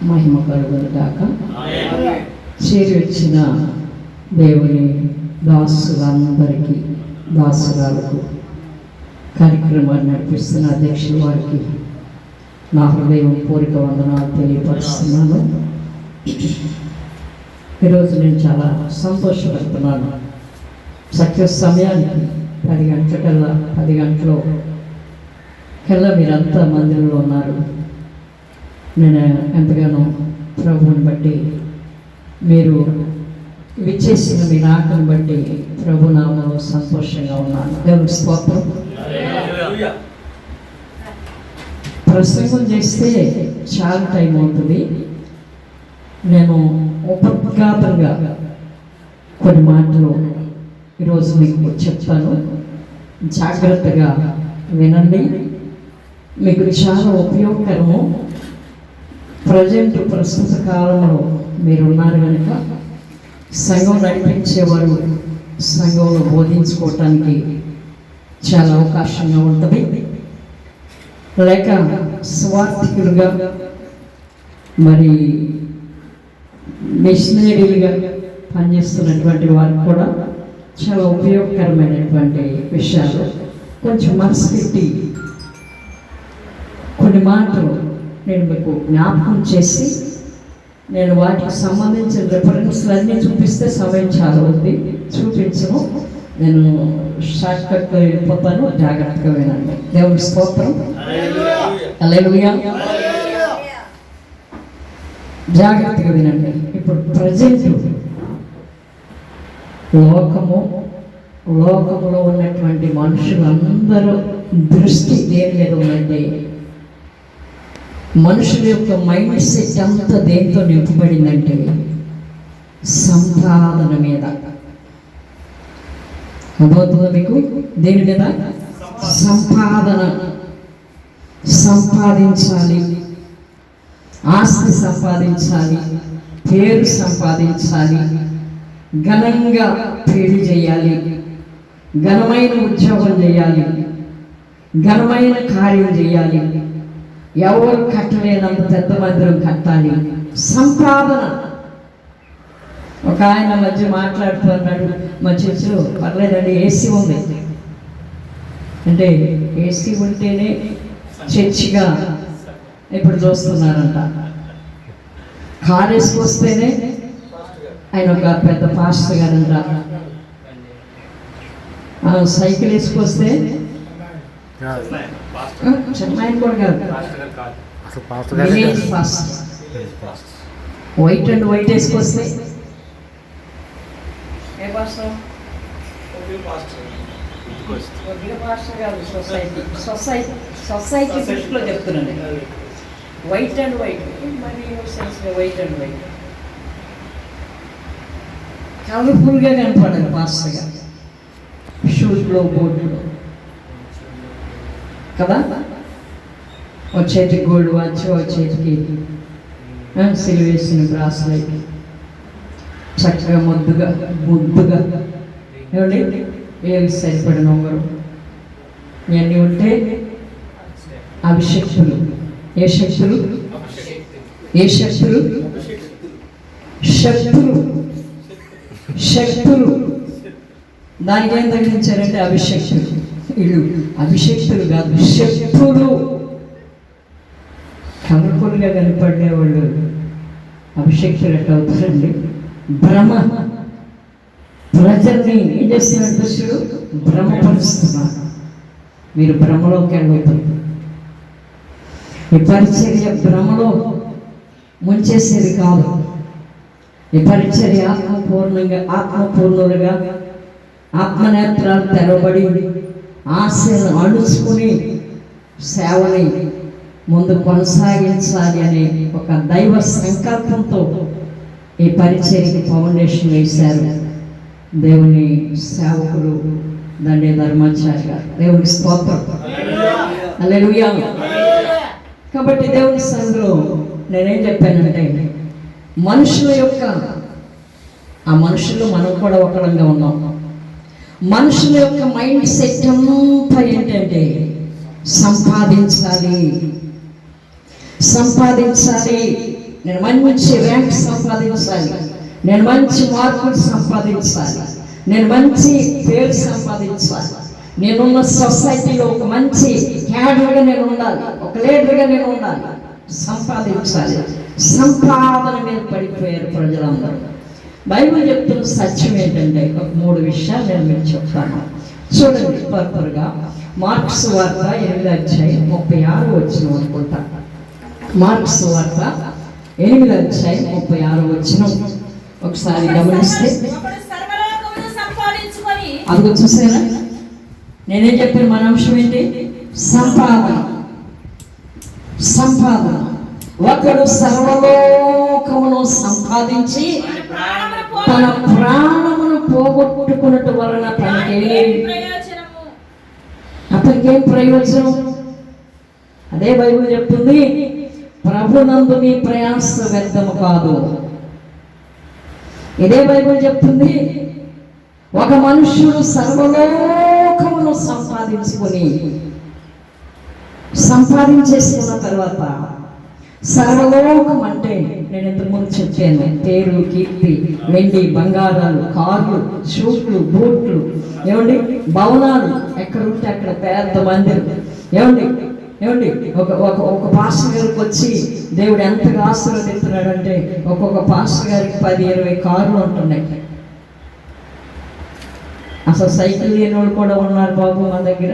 మహిమ కలుగును గాక. చేరి వచ్చిన దేవుని దాసులందరికీ, దాసురాలకు, కార్యక్రమాన్ని నడిపిస్తున్న అధ్యక్షుల వారికి నా హృదయం పూర్వక వందనాలు తెలియపరుస్తున్నాను. ఈరోజు నేను చాలా సంతోషపడుతున్నాను. సక్సెస్ సమయానికి 10 గంటల కల్లా మీరంతా మందిరంలో ఉన్నారు. నేను ఎంతగానో ప్రభువుని బట్టి, మీరు విచ్చేసిన మీ రాకను బట్టి ప్రభు నామములో సంతోషంగా ఉన్నాను. దేవుని స్తోత్రం. ప్రసంగం చేస్తే చాలా టైం అవుతుంది. నేను ఉపద్ఘాతంగా కొన్ని మాటలు ఈరోజు మీకు చెప్తాను. జాగ్రత్తగా వినండి, మీకు చాలా ఉపయోగకరము. ప్రస్తుత కాలంలో మీరున్నారు కనుక సంఘం నడిపించేవారు సంఘంలో బోధించుకోవటానికి చాలా అవకాశంగా ఉంటుంది. లేక స్వార్థికులుగా, మరి మిషనరీలుగా పనిచేస్తున్నటువంటి వారికి కూడా చాలా ఉపయోగకరమైనటువంటి విషయాలు కొంచెం మనసు పెట్టి కొన్ని మాటలు నేను మీకు జ్ఞాపకం చేసి, నేను వాటికి సంబంధించిన రెఫరెన్స్లు అన్నీ చూపిస్తే సమయం చాలా ఉంది, చూపించను. నేను షార్ట్ కట్లో వెళ్ళిపోతాను, జాగ్రత్తగా వినండి. దేవుని స్తోత్రం. హల్లెలూయా. జాగ్రత్తగా వినండి. ఇప్పుడు ప్రజెంట్ లోకములో ఉన్నటువంటి మనుషులందరూ దృష్టి దేని మీద ఉందంటే, మనుషుల యొక్క మైండ్ సెట్ అంతా దేంతో నింపబడిందంటే సంపాదన మీద. అర్థమవుతుందా మీకు? దేని మీద? సంపాదించాలి, ఆస్తి సంపాదించాలి, పేరు సంపాదించాలి, ఘనంగా పెళ్లి చేయాలి, ఘనమైన ఉద్యోగం చేయాలి, ఘనమైన కార్యం చేయాలి, ఎవరు కట్టలేనంత పెద్ద మందిరం కట్టాలి. సంపాదన. ఒక ఆయన మధ్య మాట్లాడుతున్నాడు, మా చర్చిలో పర్లేదండి ఏసీ ఉంది అంటే, ఏసీ ఉంటేనే చర్చిగా ఇప్పుడు చూస్తున్నారంట. కారు వేసుకొస్తేనే ఆయన ఒక పెద్ద పాస్టర్ గారంట. సైకిల్ వేసుకొస్తే చెన్నై కూడా కాదు, village pastor. White and white వేసుకొస్తే ఏ పాస్టర్? పాస్టర్ కాదు, సొసైటీ దృష్టిలో చెప్తున్నాను. వైట్ అండ్ వైట్, మరి వైట్ అండ్ వైట్ కలర్ఫుల్గా కనపడాలి పాస్టర్ గారు, షూస్లో, బోర్డులో కదా. ఒక చేతికి గోల్డ్ వాచ్, ఒక చేతికి సిలివేసిన బ్రాస్లైట్, చక్కగా ముద్దుగా ఏమండి ఏమి సరిపడిన ఉంగరం, ఇవన్నీ ఉంటే అభిషక్తులు. ఏ శక్తులు? శక్తులు. దానికి ఏం తగ్గించారంటే అభిషక్తులు. వీళ్ళు అభిషక్తులు కాదు, శక్తులు. కలర్ఫుల్గా కనపడేవాళ్ళు అభిషక్తులు ఎట్లా అవుతారండి? భ్రమ. ప్రజల్ని ఏం చేస్తున్నారు? దృష్టిలో భ్రమపరుస్తున్నారు. మీరు భ్రమలోకి వెళ్ళవుతారు. ఈ పరిచర్య భ్రమలో ముంచేసేది కాదు. ఈ పరిచర్య ఆత్మపూర్ణులుగా, ఆత్మనేత్రాలు తెరవబడి, ఆశను అణుచుకుని సేవని ముందు కొనసాగించాలి అనే ఒక దైవ సంకల్పంతో ఈ పరిచర్యకి ఫౌండేషన్ వేశారు దేవుని సేవకులు దండే ధర్మాచార్య గారు. దేవుని స్తోత్రం. హల్లెలూయా. కాబట్టి దేవుని సంఘంలో నేనేం చెప్పానంటే, మనుషుల యొక్క ఆ మనుషులు మనం కూడా ఒకరంగా ఉన్నాం. మనుషుల యొక్క మైండ్ సెట్ అంతా ఏంటంటే సంపాదించాలి, సంపాదించాలి, నేను మంచి ర్యాంక్ సంపాదించాలి, నేను మంచి మార్కులు సంపాదించాలి, నేను మంచి పేరు సంపాదించాలి, నేనున్న సొసైటీలో ఒక మంచి క్యాడర్గా నేను ఉండాలి, ఒక లీడర్గా నేను ఉండాలి, సంపాదించాలి. సంపాదన మీద పడిపోయారు ప్రజలందరూ. బైబిల్ చెప్తున్న సత్యం ఏంటంటే ఒక 3 విషయాలు నేను మీకు చెప్తాను. చూడండి త్వరగా మార్క్స్ వార్త 8:36 అనుకుంటా. మార్క్స్ వార్త 8:36 ఒకసారి గమనిస్తే అది చూసారా? నేనేం చెప్పాను? మన అంశం ఏంటి? సంపాదన. సంపాదన. ఒకడు సర్వలోకమును సంపాదించి తన ప్రాణమును పోగొట్టుకున్నట్టు వలన అతనికేం ప్రయోజనం? అదే బైబిల్ చెప్తుంది, ప్రభునందు మీ ప్రయాస వ్యర్థము కాదు. ఇదే బైబిల్ చెప్తుంది, ఒక మనుష్యుడు సర్వలోకమును సంపాదించేసుకున్న తర్వాత, సర్వలోకం అంటే నేను ఇంతకుముందు చెప్పాను, పేరు, కీర్తి, వెండి, బంగారాలు, కార్లు, షూట్లు, బూట్లు, ఏమండి, భవనాలు, ఎక్కడుంటే అక్కడ పెద్ద మందిరం. ఏమండి ఒక పాస్టర్ గారికి వచ్చి దేవుడు ఎంతగా ఆశీర్వదిస్తున్నాడంటే ఒక్కొక్క పాస్టర్ గారికి 10-20 కార్లు ఉంటున్నాయి. అసలు సైకిల్ లేని వాళ్ళు కూడా ఉన్నారు బాబు మా దగ్గర.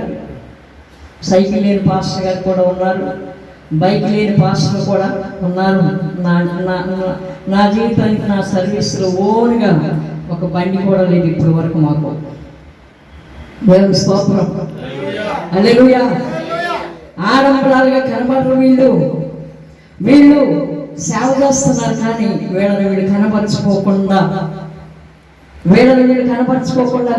సైకిల్ లేని పాస్టర్ గారు కూడా ఉన్నారు, బైక్ లేని పాస్టర్ కూడా ఉన్నారు. నా జీవితానికి, నా సర్వీస్లో ఓన్గా ఒక బండి కూడా లేదు ఇప్పటి వరకు మాకు. దేవుని స్తోత్రం, హల్లెలూయా. ఆడంబరాలుగా కనబడరు వీళ్ళు సేవ చేస్తున్నారు, కానీ వీళ్ళు కనపరచుకోకుండా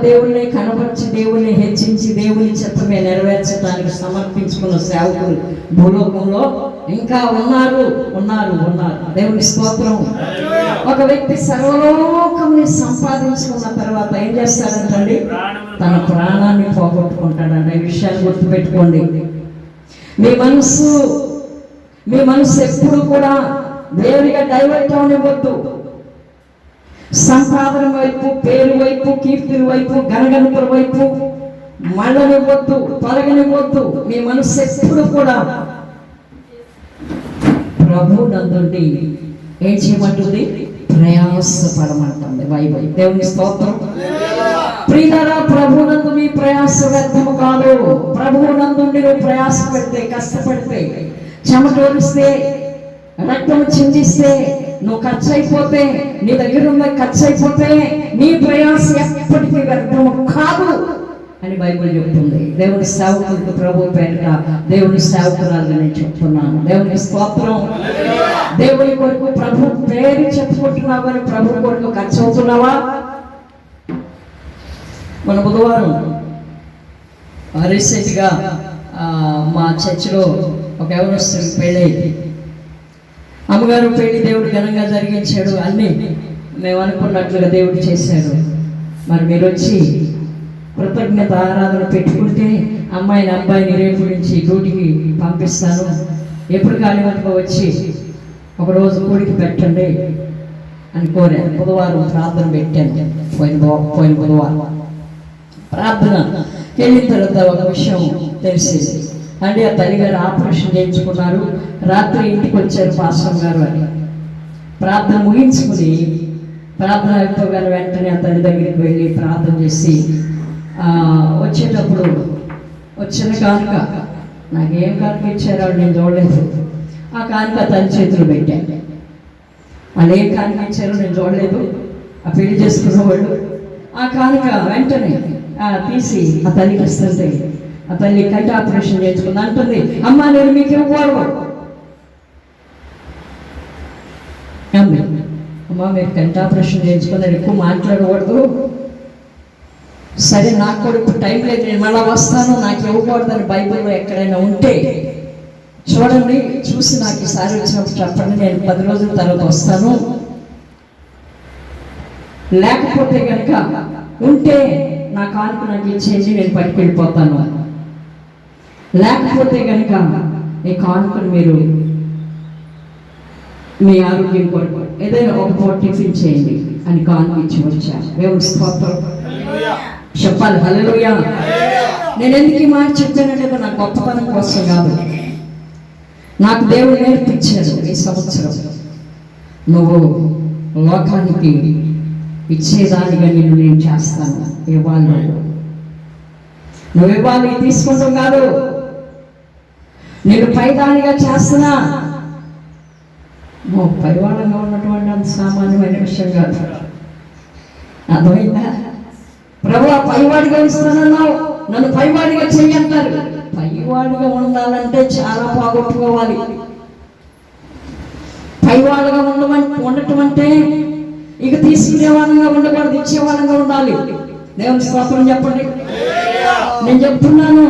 దేవుణ్ణి కనపరిచి, దేవుణ్ణి హెచ్చించి, దేవుని చిత్తమే నెరవేర్చడానికి సమర్పించుకున్న సేవకులు భూలోకంలో ఇంకా ఉన్నారు. దేవుని స్తోత్రం. ఒక వ్యక్తి సర్వలోకంని సంపాదించుకున్న తర్వాత ఏం చేస్తాడంటండి? తన ప్రాణాన్ని పోగొట్టుకుంటాడంట. ఈ విషయాన్ని గుర్తుపెట్టుకోండి. మీ మనసు ఎప్పుడు కూడా దేవునిగా డైవర్ట్ అవనివ్వద్దు. సంపాదన వైపు, పేరు వైపు, కీర్తుల వైపు, గణగణపుల వైపు మళ్ళనివ్వద్దు, తొలగనివ్వద్దు. మీ మనసు ఎప్పుడు కూడా ప్రభు నందుండి ఏం చేయమంటుంది? ప్రయాసపడమంటుంది బైబిల్. దేవుని స్తోత్రం. ప్రియులారా, ప్రభువునందు మీ ప్రయాస వ్యర్థము కాదు. ప్రభువునందుండి నువ్వు ప్రయాస పెడితే, కష్టపడితే, చెమటోరిస్తే, రక్తం చిందిస్తే, నువ్వు ఖర్చు అయిపోతే, నీ దగ్గర ఉన్న ఖర్చు అయిపోతే, నీ ప్రయాస ఎప్పటికీ వ్యర్థము కాదు అని బైబిల్ చెప్తుంది. దేవుని సేవకులకు ప్రభు పేరిట దేవుని సేవకురాలుగా నేను చెప్తున్నాను. దేవుని స్తోత్రం. దేవుని కొరకు ప్రభు పేరు చెప్పుకుంటున్నావు, అని ప్రభు కొరకు ఖర్చు అవుతున్నావా? మన బుధవారం రీసెంట్గా మా చర్చిలో ఒక యవనస్తుడికి పెళ్ళైంది. అమ్మగారు పెళ్లి దేవుడు ఘనంగా జరిగించాడు. అన్నీ మేము అనుకున్నట్లుగా దేవుడు చేశాడు. మరి మీరు వచ్చి కృతజ్ఞత ఆరాధన పెట్టుకుంటే అబ్బాయిని రేపు నుంచి డ్యూటీకి పంపిస్తాను, ఎప్పుడు కానివ్వగా వచ్చి ఒకరోజు కూడికి పెట్టండి అని కోరాను. బుధవారం ప్రార్థన పెట్టాను. పోయిన బుధవారం ప్రార్థన వెళ్ళిన తర్వాత ఒక విషయం తెలిసింది. అంటే ఆ తల్లిగారు ఆపరేషన్ చేయించుకున్నారు. రాత్రి ఇంటికి వచ్చారు పాస్టర్ గారు అని. ప్రార్థన ముగించుకుని, ప్రార్థన అయిపోగానే వెంటనే ఆ తల్లి దగ్గరికి వెళ్ళి ప్రార్థన చేసి వచ్చేటప్పుడు వచ్చిన కానుక, నాకేం కానుక ఇచ్చారో నేను చూడలేదు. ఆ కానుక తల్లి చేతులు పెట్టాను. వాళ్ళు ఏం కానుక ఇచ్చారో నేను చూడలేదు. ఆ పెళ్లి చేసుకున్న వాళ్ళు ఆ కానుక వెంటనే తీసి ఆ తల్లికి ఇస్తుంటే, ఆ తల్లి కంటి ఆపరేషన్ చేయించుకుంది. అంటుంది, అమ్మ నేను మీకు ఇవ్వకూడదు. అమ్మ మీరు కంటి ఆపరేషన్ చేయించుకున్నారు, ఎక్కువ మాట్లాడకూడదు. సరే, నాకు కూడా ఇప్పుడు టైం లేదు, నేను మళ్ళీ వస్తాను, నాకు ఇవ్వకూడదని బైబిల్లో ఎక్కడైనా ఉంటే చూడండి, చూసి నాకు ఈసారి వచ్చినప్పుడు చెప్పండి, నేను 10 రోజుల తర్వాత వస్తాను. లేకపోతే కనుక ఉంటే నా కానుక నాకు ఇచ్చేసి నేను పట్టుకెళ్ళిపోతాను. లేకపోతే కనుక ఈ కానుకను మీరు మీ ఆరోగ్యం కొరకు ఏదైనా ఒక పూట టిఫిన్ చేయండి అని కాన్పించి వచ్చాను. దేవుని స్తోత్రం చెప్పాలి. హల్లెలూయా. నేను ఎందుకు ఈ మాట చెప్పానంటే నా గొప్పతనం కోసం కాదు, నాకు దేవుడు నేర్పించాడు. ఈ సంవత్సరం నువ్వు లోకానికి ఇచ్చేదానిగా నేను చేస్తాను. ఇవ్వాలి, నువ్వు ఇవ్వాలి, తీసుకుంటాం కాదు, నేను పైదానిగా చేస్తున్నా. నువ్వు పైవాళ్ళంగా ఉన్నటువంటి అంత సామాన్యమైన విషయం కాదు. అర్థమైందా? ప్రభువా పైవాడిగా ఇస్తానన్నావు, నన్ను పైవాడిగా చెయ్యంటారు. పైవాడిగా ఉండాలంటే చాలా పోగొట్టుకోవాలి. పైవాళ్ళగా ఉండటం అంటే ఇక తీసుకునే వాళ్ళంగా ఉండకూడదు, ఇచ్చే వాళ్ళంగా ఉండాలి. దేవుని స్తోత్రం చెప్పండి. నేను చెప్తున్నాను,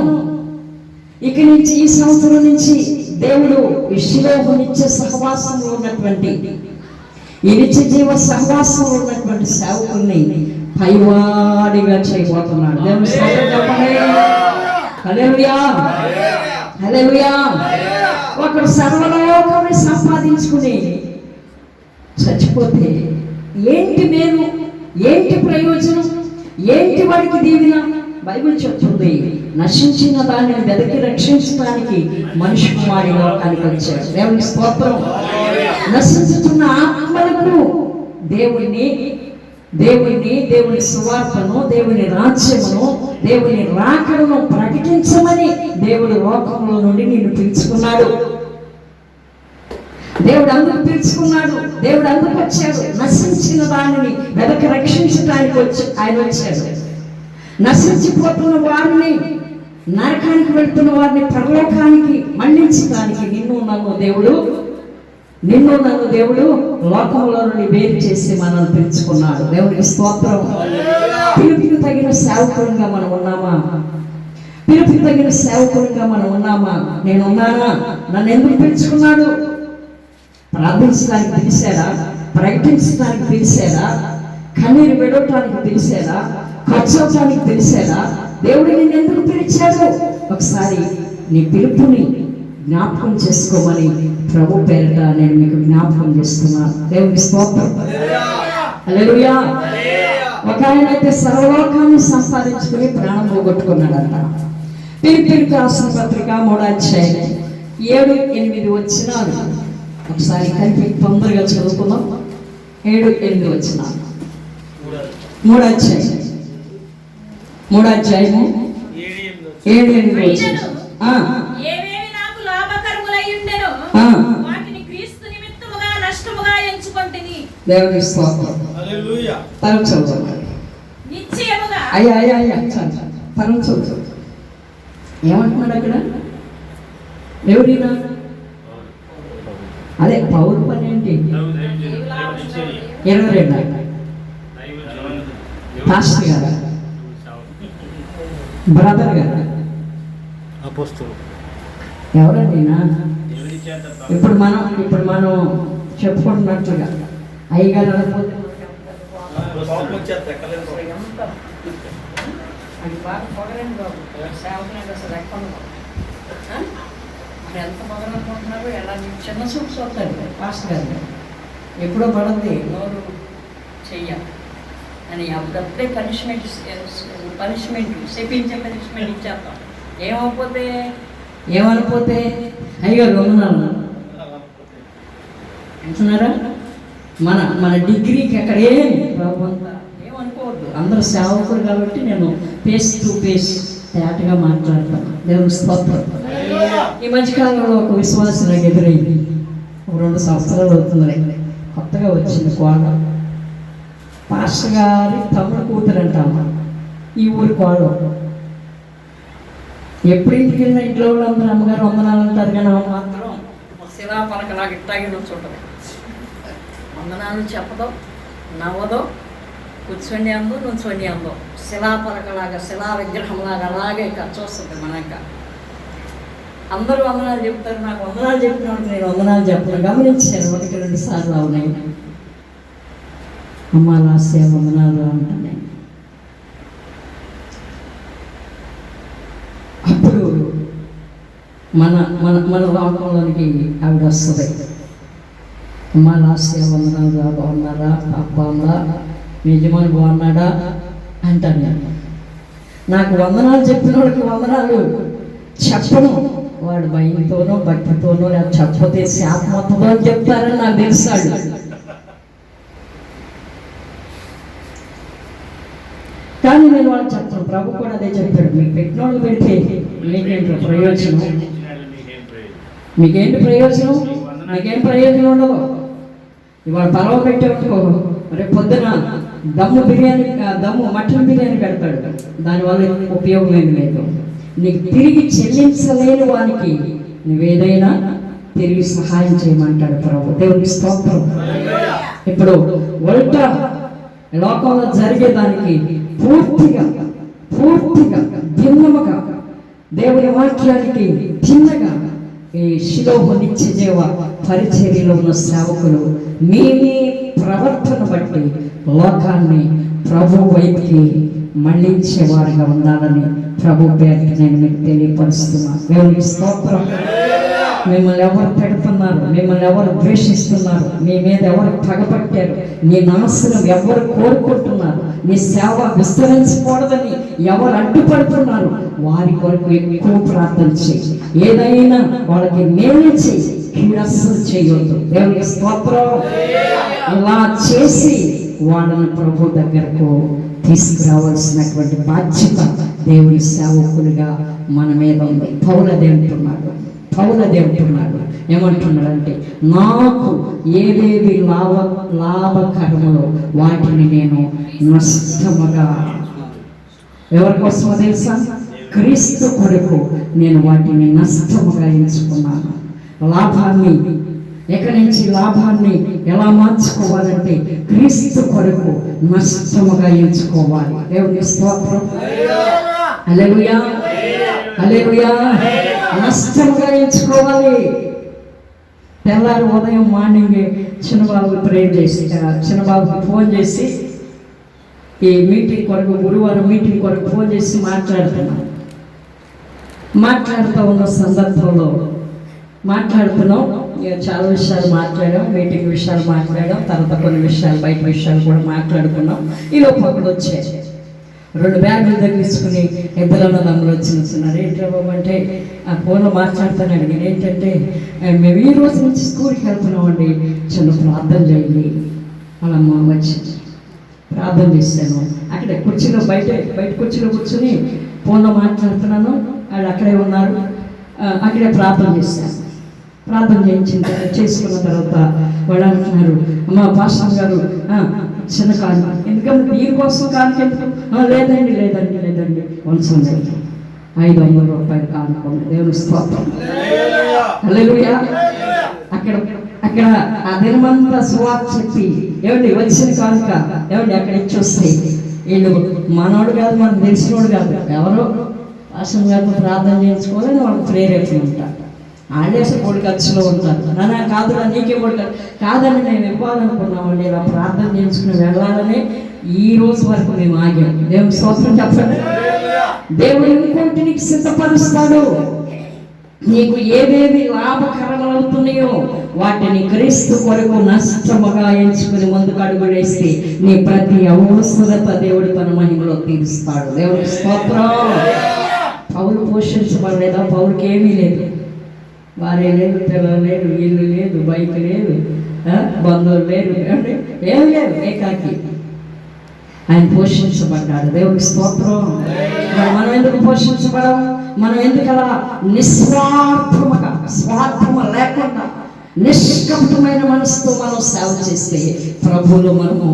ఇక నుంచి ఈ సంవత్సరం నుంచి దేవుడు ఈ శిలోహు నిత్య సహవాసంలో ఉన్నటువంటి ఈ నిత్య జీవ సహవాసంలో ఉన్నటువంటి సేవకుల్ని పైవాడిగా చేయబోతున్నాడు. దేవుని స్తోత్రం చెప్పండి. హల్లెలూయా, హల్లెలూయా. ఒకడు సర్వలోకాన్ని సంపాదించుకుని చచ్చిపోతే ఏంటి మేలు, ఏంటి ప్రయోజనం, ఏంటి వాడికి దీవెన? బైబిల్ చెప్తుంది, నశించిన దానిని వెదకి రక్షించడానికి మనిషి కుమారుడు లోకానికి వచ్చాడు. దేవుని స్తోత్రం. నశించుతున్న ఆత్మలకు దేవుని సువార్తను, దేవుని రాజ్యమును, దేవుని రాకడను ప్రకటించమని దేవుడు లోకంలో నుండి నిన్ను పిలుచుకున్నాడు. దేవుడు అందుకు పిలుచుకున్నాడు, దేవుడు అందుకు వచ్చాడు. నశించిన దానిని వెదకి రక్షించడానికి ఆయన వచ్చాడు. నశించిపోతున్న వారిని, నరకానికి వెళ్తున్న వారిని పరలోకానికి మళ్లించడానికి నిన్ను నన్ను దేవుడు లోకంలో నుండి వేరు చేసి మనల్ని పిలుచుకున్నాడు. దేవునికి స్తోత్రం. పిలుపుకి తగిన సేవకులుగా మనం ఉన్నామా? పిలుపుకి తగిన సేవకులుగా మనం ఉన్నామా? నేను ఉన్నానా? నన్ను ఎందుకు పిలుచుకున్నాడు? ప్రార్థించడానికి పిలిచారా? ప్రకటించడానికి పిలిచారా? కన్నీరు విడవటానికి పిలిచారా? ఖర్చవటానికి పిలిచారా? దేవుడు నిన్ను ఎందుకు పిలిచాడు? ఒకసారి నీ పిలుపుని జ్ఞాపకం చేసుకోమని ప్రభు పేరిట నేను మీకు జ్ఞాపకం చేస్తున్నాను. దేవునికి స్తోత్రం. హల్లెలూయా. ఒక ఆయన అయితే సర్వలోకాన్ని సంపాదించుకుని ప్రాణం పోగొట్టుకున్నాడంట. పిలిపిలికి రాసిన పత్రిక 3వ అధ్యాయం 7-8 వచనాలు ఒకసారి కలిపి తొందరగా చదువుకుందాం. 7-8 వచనాలు. 3వ అధ్యాయం 7-8 వచనాలు. దేవుని స్తోత్రం. తరం చదువుతున్నాడు. అయ్యా తరం చదువు. ఏమంటున్నాడు అక్కడ? ఎవరినా? అదే పౌరు పని ఏంటి? 22 పాస్టర్ గారా, బ్రదర్ గారా, ఎవరండి? ఇప్పుడు మనం చెప్పుకుంటున్నట్లుగా అయ్యగారు అనకపోతే ఎంత మొదలనుకుంటున్నారు? ఎలా చిన్న చూపు చూస్తారు పాస్టర్ గారు. ఎప్పుడో పడుతుంది నోరు చెయ్య అని అప్పుడప్పుడే పనిష్మెంట్ చెప్పించే పనిష్మెంట్ ఇచ్చేస్తాం. ఏమనిపోతే అయ్యగారు వందనాలు అంటున్నారా? మన డిగ్రీకి అక్కడ ఏమనుకోవద్దు. అందరూ సేవకులు కాబట్టి నేను ఫేస్ టు ఫేస్ తేటగా మాట్లాడతాను. దేవుని స్తోత్రం. ఈ మధ్యకాలంలో ఒక విశ్వాసం నాకు ఎదురైంది. 2 సంవత్సరాలు అవుతుంది. కొత్తగా వచ్చింది కోడ. పాస్టర్ గారి తమ్ముడు కూతురు అంటామా, ఈ ఊరి కోడ. ఎప్పుడు ఇంటికి వెళ్ళిన ఇంట్లో వాళ్ళందరూ అమ్మగారు వందనాలు అంటారు, కానీ మాత్రం శిలా పలకలాగా ఇట్టాగే నుంచుంటుంది. వందనాలు చెప్పదో, నవ్వదో, కూర్చొని అందో, నుంచొని అందో, శిలా పలకలాగా, శిలా విగ్రహంలాగా అలాగే చూస్తుంది. మనక అందరూ వందనాలు చెప్తారు, నాకు వందనాలు చెప్పినప్పుడు నేను వందనాలు చెప్పను. గమనించాను 1-2 సార్లు అవునాయి. అమ్మ రాసే వందనాలు అంటానే. అప్పుడు మన మన మన లోకంలోనికి ఆవిడ వస్తుంది. అమ్మ లాస్ట్ వందనాలు బాగున్నారా, అబ్బా మీ యజమాని బాగున్నాడా అంటాను నేను. నాకు వందనాలు చెప్పిన వాడికి వందనాలు చెప్పను, వాడు భయంతోనో భక్తితోనో లేదా చెప్పతే శాపమవుతుందో అని చెప్తారని నాకు తెలుసాడు. కానీ నేను వాళ్ళు చెప్తాను, ప్రభు కూడా అదే చెప్పాడు, మీకు పెట్టిన వాళ్ళు పెడితే మీకేంటి ప్రయోజనం, మీకేంటి ప్రయోజనం, మీకేం ప్రయోజనం ఉండదు. ఇవాళ పలవ పెట్టేట్టుకో, రేపు పొద్దున దమ్ము మటన్ బిర్యానీ పెడతాడు, దానివల్ల ఉపయోగం ఏమి లేదు. నీకు తిరిగి చెల్లించలేని వానికి నువ్వేదైనా తిరిగి సహాయం చేయమంటాడు ప్రభు. దేవునికి స్తోత్రం. ఇప్పుడు ఉల్టా లోకంలో జరిగేదానికి పూర్తిగా భిన్నముగా దేవుని వాక్యానికి భిన్నగా ఈ శిలోహు నిత్యజీవ పరిచర్యలో ఉన్న సేవకులు మీ ప్రవర్తన బట్టి లోకాన్ని ప్రభు వైపుకి మళ్ళించేవారుగా ఉండాలని ప్రభు పేరుకి నేను మీకు తెలియపరుస్తున్నాను. దేవునికి స్తోత్రం. మిమ్మల్ని ఎవరు పెడుతున్నారు, మిమ్మల్ని ఎవరు ద్వేషిస్తున్నారు, మీ మీద ఎవరు పగపట్టారు, నీ నాశనం ఎవరు కోరుకుంటున్నారు, నీ సేవ విస్తరించకూడదని ఎవరు అడ్డుపడుతున్నారు, వారి కొరకు ఎక్కువ ప్రార్థన చేయి. ఏదైనా వాళ్ళకి మేలు చేయి, కీడస్సులు చేయొద్దు. దేవునికి స్తోత్రం. ఇలా చేసి వాళ్ళని ప్రభు దగ్గరకు తీసుకురావాల్సినటువంటి బాధ్యత దేవుని సేవకులుగా మన మీద ఉంది. పౌలదేంటున్నాడు ఏమంటున్నాడంటే, నాకు ఏవేవి లాభకరములో వాటిని నేను నష్టముగా, ఎవరి కోసమో తెలుసా, క్రీస్తు కొరకు నేను వాటిని నష్టముగా ఎంచుకున్నాను. లాభాన్ని ఎక్కడి నుంచి లాభాన్ని ఎలా మార్చుకోవాలంటే క్రీస్తు కొరకు నష్టముగా ఎంచుకోవాలి. దేవుని స్తోత్రం. హల్లెలూయా, హల్లెలూయా. నష్టముగా ఎంచుకోవాలి. తెల్లారి ఉదయం మార్నింగ్ చిన్నబాబు ప్రేయర్ చేసి, చిన్నబాబుకి ఫోన్ చేసి ఈ మీటింగ్ కొరకు, గురువారం మీటింగ్ కొరకు ఫోన్ చేసి మాట్లాడుతూ ఉన్న సందర్భంలో మాట్లాడుతున్నాం. చాలా విషయాలు మాట్లాడాం, మీటింగ్ విషయాలు మాట్లాడాం, తర్వాత కొన్ని విషయాలు బయట విషయాలు కూడా మాట్లాడుకున్నాం. ఈలోపు ఒకడు వచ్చే 2 బ్యాగులు తగ్గించుకుని ఇద్దరు అందరూ వచ్చిస్తున్నారు. ఏంటో బాబు అంటే ఆ ఫోన్లో మాట్లాడుతాను. అడిగాను, ఏంటంటే మేము ఈ రోజు నుంచి స్కూల్కి వెళ్తున్నామండి, చిన్న ప్రార్థన చేయండి. అలా మా వచ్చి ప్రార్థన చేశాను. అక్కడ కుర్చీలో బయట కుర్చీలో కూర్చొని ఫోన్లో మాట్లాడుతున్నాను. వాళ్ళు అక్కడే ఉన్నారు. అక్కడే ప్రార్థన చేశాను. ప్రార్థన చేసుకున్న తర్వాత వాళ్ళు అంటున్నారు, అమ్మ పాస్టర్ గారు చిన్న కాను, ఎందుకంటే దీనికోసం కానుక ఎందుకు? లేదండి వంచండి, 500 రూపాయలు కానుకోండి. దేవుని స్తోత్రం. హల్లెలూయా. అక్కడ ఆ దినమంతా సువార్త చెప్పి ఏమండి వచ్చిన కానుక ఏమండి అక్కడ ఇచ్చొస్తాయి. వీళ్ళు మనోడు కాదు, మనకు తెలిసినోడు కాదు, ఎవరో పాస్టర్ గారితో ప్రార్థన చేయించుకోవాలని వాళ్ళకి ప్రేరేపణ ఉంటారు. ఆడేసి పొడి ఖర్చులో ఉంటారు. నాన్న కాదురా నీకే పొడి కాదని మేము ఇవ్వాలనుకున్నామండి, ఇలా ప్రార్థన చేయించుకుని వెళ్ళాలని ఈ రోజు వరకు మేము ఆగాం. దేవుని స్తోత్రం చెప్పండి. దేవుడు ఇంకోటి నీకు సిద్ధపరుస్తాడు. నీకు ఏవేవి లాభకరమవుతున్నాయో వాటిని క్రీస్తు కొరకు నష్టముగా ఎంచుకుని ముందుకు అడుగు వేస్తే నీ ప్రతి అవసరత దేవుడు తన మహిమలో తీరుస్తాడు. దేవుని స్తోత్రం. పౌలు పోషించబడలేదా? పౌలుకి ఏమీ లేదు, భార్య లేదు, పిల్లలు లేదు, ఇల్లు లేదు, బైక్ లేదు, బంధువులు లేరు, ఏం లేదు, ఏకాకి. ఆయన పోషించబడ్డాడు. దేవునికి స్తోత్రం. మనం ఎందుకు పోషించబడం? మనం ఎందుకు అలా నిస్వార్థముగా, స్వార్థము లేకుండా నిష్కపటమైన మనసుతో మనం సేవ చేస్తే ప్రభువులు మనము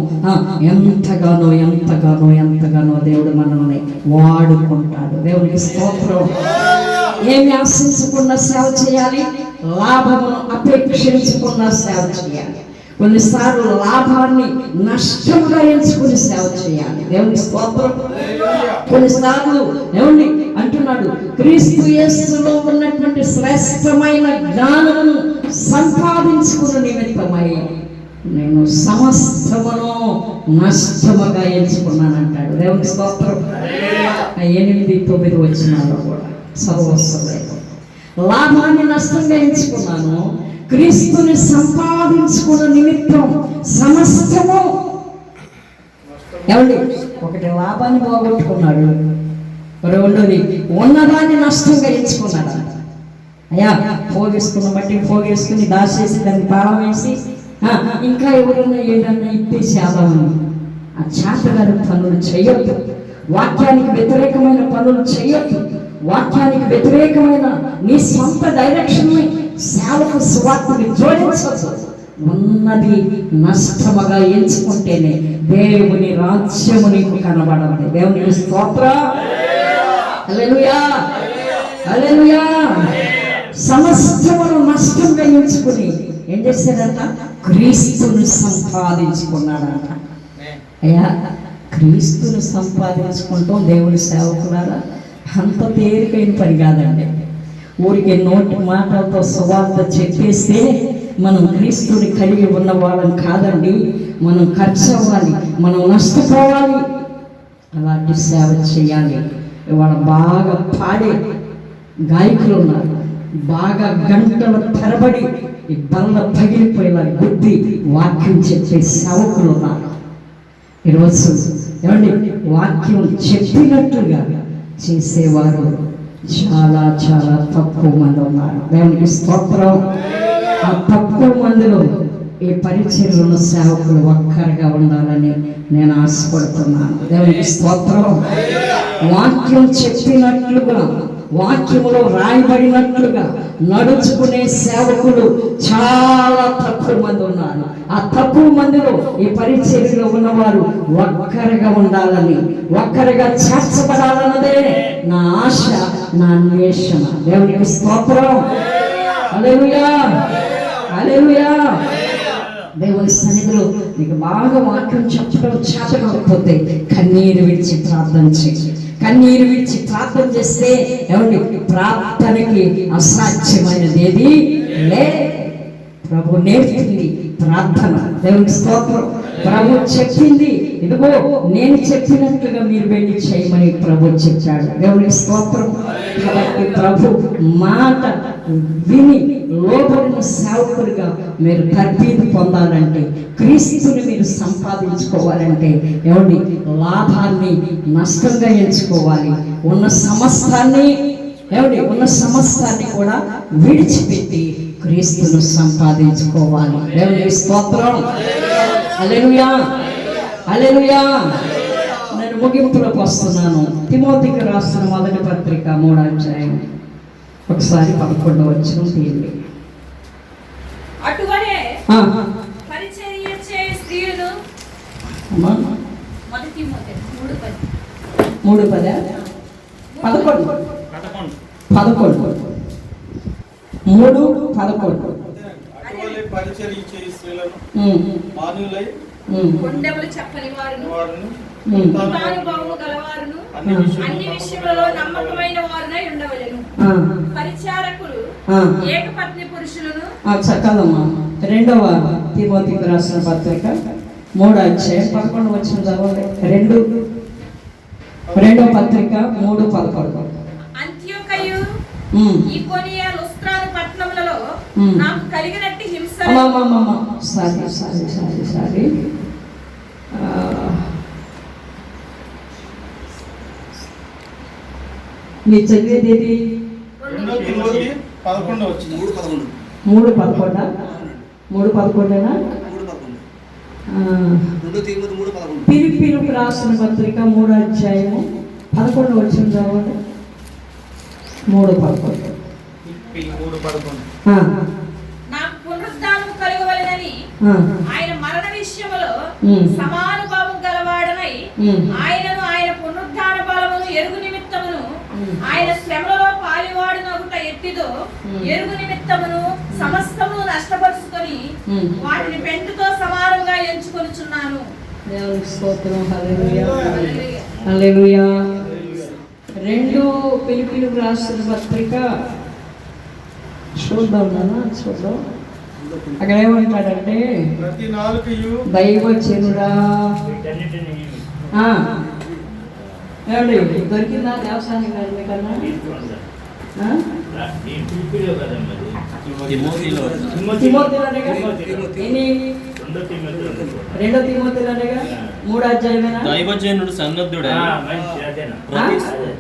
ఎంతగానో దేవుడు మనల్ని వాడుకుంటాడు. దేవునికి స్తోత్రం. ఏమి ఆశించకుండా సేవ చేయాలి, లాభమును అపేక్షించకుండా సేవ చేయాలి. కొన్నిసార్లు లాభాన్ని నష్టముగా ఎంచుకుని సేవ చేయాలి. దేవుని స్తోత్రం. కొన్నిసార్లు ఏమండి అంటున్నాడు, క్రీస్తు యేసులో ఉన్నటువంటి శ్రేష్టమైన జ్ఞానమును సంపాదించుకున్న నిమిత్తమై నేను సమస్తమును నష్టముగా ఎంచుకున్నానంటాడు. దేవుని స్తోత్రం. 8-9 వచనాల్లో కూడా సర్వస్వలేదు. లాభాన్ని నష్టంగా ఎంచుకున్నాను, క్రీస్తుని సంపాదించుకున్న నిమిత్తం సమస్తము ఏమండి, ఒకటి లాభాన్ని పోగొట్టుకున్నాడు, రెండోది ఉన్నదాన్ని నష్టంగా ఎంచుకున్నాడు. అయ్యా పోగేసుకున్న బట్టి పోగేసుకుని దాచేసి దాన్ని తాళం వేసి ఇంకా ఎవరన్నా ఏదన్నా ఇప్పేసి ఆదామని ఆ చేతగారి పనులు చేయొద్దు. వాక్యానికి వ్యతిరేకమైన పనులు చేయొద్దు. వాక్యానికి వ్యతిరేకమైన నీ సొంత డైరెక్షన్ సేవకు సువార్తని జోడించవచ్చు. ఉన్నది నష్టముగా ఎంచుకుంటేనే దేవుని రాజ్యము నీకు కనబడాలి. దేవునికి స్తోత్రం. హల్లెలూయా, హల్లెలూయా. సమస్తమును నష్టంగా ఎంచుకుని ఏం చేశాడంట? క్రీస్తుని సంపాదించుకున్నాడంట. అయ్యా, క్రీస్తుని సంపాదించుకుంటాం దేవుని సేవకులారా అంత తేలికైన పని కాదండి. ఊరికి నోటి మాటలతో సువార్త చెప్పేస్తే మనం క్రీస్తుని కలిగి ఉన్న వాళ్ళం కాదండి. మనం ఖర్చు అవ్వాలి, మనం నష్టపోవాలి, అలాంటి సేవ చేయాలి. ఇవాళ బాగా పాడే గాయకులు ఉన్నారు, బాగా గంటల తరబడి ఈ బల్ల పగిలిపోయేలా గుద్ది వాక్యం చెప్పే సేవకులు ఉన్నారు. ఈరోజు ఏమండి, వాక్యం చెప్పినట్టుగా చేసేవారు చాలా చాలా తక్కువ మంది ఉన్నారు. దేవునికి స్తోత్రం. ఆ తక్కువ మందిలో ఈ పరిచర్యలో సేవకులు ఒక్కరిగా ఉండాలని నేను ఆశపడుతున్నాను. దేవునికి స్తోత్రం. వాక్యం చెప్పినట్లుగా, వాక్యములో రాయబడినట్లుగా నడుచుకునే సేవకులు చాలా తక్కువ మంది ఉన్నారు. ఆ తక్కువ మందిలో ఈ పరిచర్యలో ఉన్నవారు ఒక్కరిగా ఉండాలని, ఒక్కరిగా చేర్చబడాలన్నదే నా ఆశ, నా అన్వేషణ. దేవునికి స్తోత్రం. హల్లెలూయా, హల్లెలూయా. దేవుని సన్నిధిలో నీకు బాగా వాక్యం చెప్పడం చేత కాకపోతే కన్నీరు విడిచి ప్రార్థన చేయి. కన్నీరు విడిచి ప్రార్థన చేస్తే ఏమండి, ప్రార్థనకి అసాధ్యమైనది ఏది లే. ప్రభు నేర్పింది ప్రార్థన. దేవునికి స్తోత్రం. ప్రభు చెప్పింది, ఇదిగో నేను చెప్పినట్లుగా మీరు వెళ్ళి చేయమని ప్రభు చెప్పాడు. దేవునికి స్తోత్రం. కాబట్టి ప్రభు మాట విని లోబడిన సేవకులుగా మీరు తర్బీదు పొందాలంటే, క్రీస్తుని మీరు సంపాదించుకోవాలంటే ఏమండి, లాభాన్ని నష్టంగా ఎంచుకోవాలి. ఉన్న సమస్తాన్ని ఏమండి, ఉన్న సమస్తాన్ని కూడా విడిచిపెట్టి క్రీస్తును సంపాదించుకోవాలి. దేవునికి స్తోత్రం. హల్లెలూయా, హల్లెలూయా. నేను ముగింపులోకి వస్తున్నాను. తిమోతికి రాసిన మొదటి పత్రిక 3వ అధ్యాయం ఒకసారి 11వ వచనం తీయండి. అటువలే పరిచర్య చేయ స్త్రీలను మొదటి తిమోతి 3:10 పరిచర్య చేయ స్త్రీలను మానులై కొండెములు చెప్పని వారును అనుభవము గలవారును అన్ని విషయములలో నమ్మకమైన వారునై ఉండవలెను. పరిచారకులు ఏకపత్ని పురుషులను. చక్కదమ్మా. 2వ తిమోతికి రాసిన పత్రిక 3వ అధ్యాయం 11వ వచనం చదవండి. 2వ పత్రిక 3:11. అంత్యోకయు ఈకొనియ లుస్త్రాను పట్టణములలో నాకు కలిగినట్టు హింస. సారీ మీరు చదివేది ఏది? 3:11 ఫిలిప్పీయులకు రాసిన పత్రిక 3వ అధ్యాయము 11వ వచనం చదవండి. 3:11. నాకు పునరుద్ధానము కలుగవలెనని ఆయన మరణ విషయములో సమానుభావం గలవాడనై ఆయనను ఆయన పునరుద్ధాన బలమును ఎరుగు నిమిత్తమును ఆయన శ్రమలలో పాలివాడునగుట ఎట్టిదో ఎరుగు నిమిత్తమును సమస్తమును నష్టపరుచుకొని వాటిని పెంటుతో సమానంగా ఎంచుకొనుచున్నాను. దేవునికి స్తోత్రం. హల్లెలూయా, హల్లెలూయా. 2 ఫిలిప్పీయులకు రాసిన పత్రిక చూద్దాం. అక్కడ ఏమంటాడంటే, దైవజనుడా ఏమండి దొరికిందా వ్యవసాయం కన్నా తిమోతిలో. తిమోతిలోనేగా? ఎన్ని? 2 తిమోతిలోనేగా? 3 అధ్యాయమేనా? దైవజనుడు సన్నద్ధుడై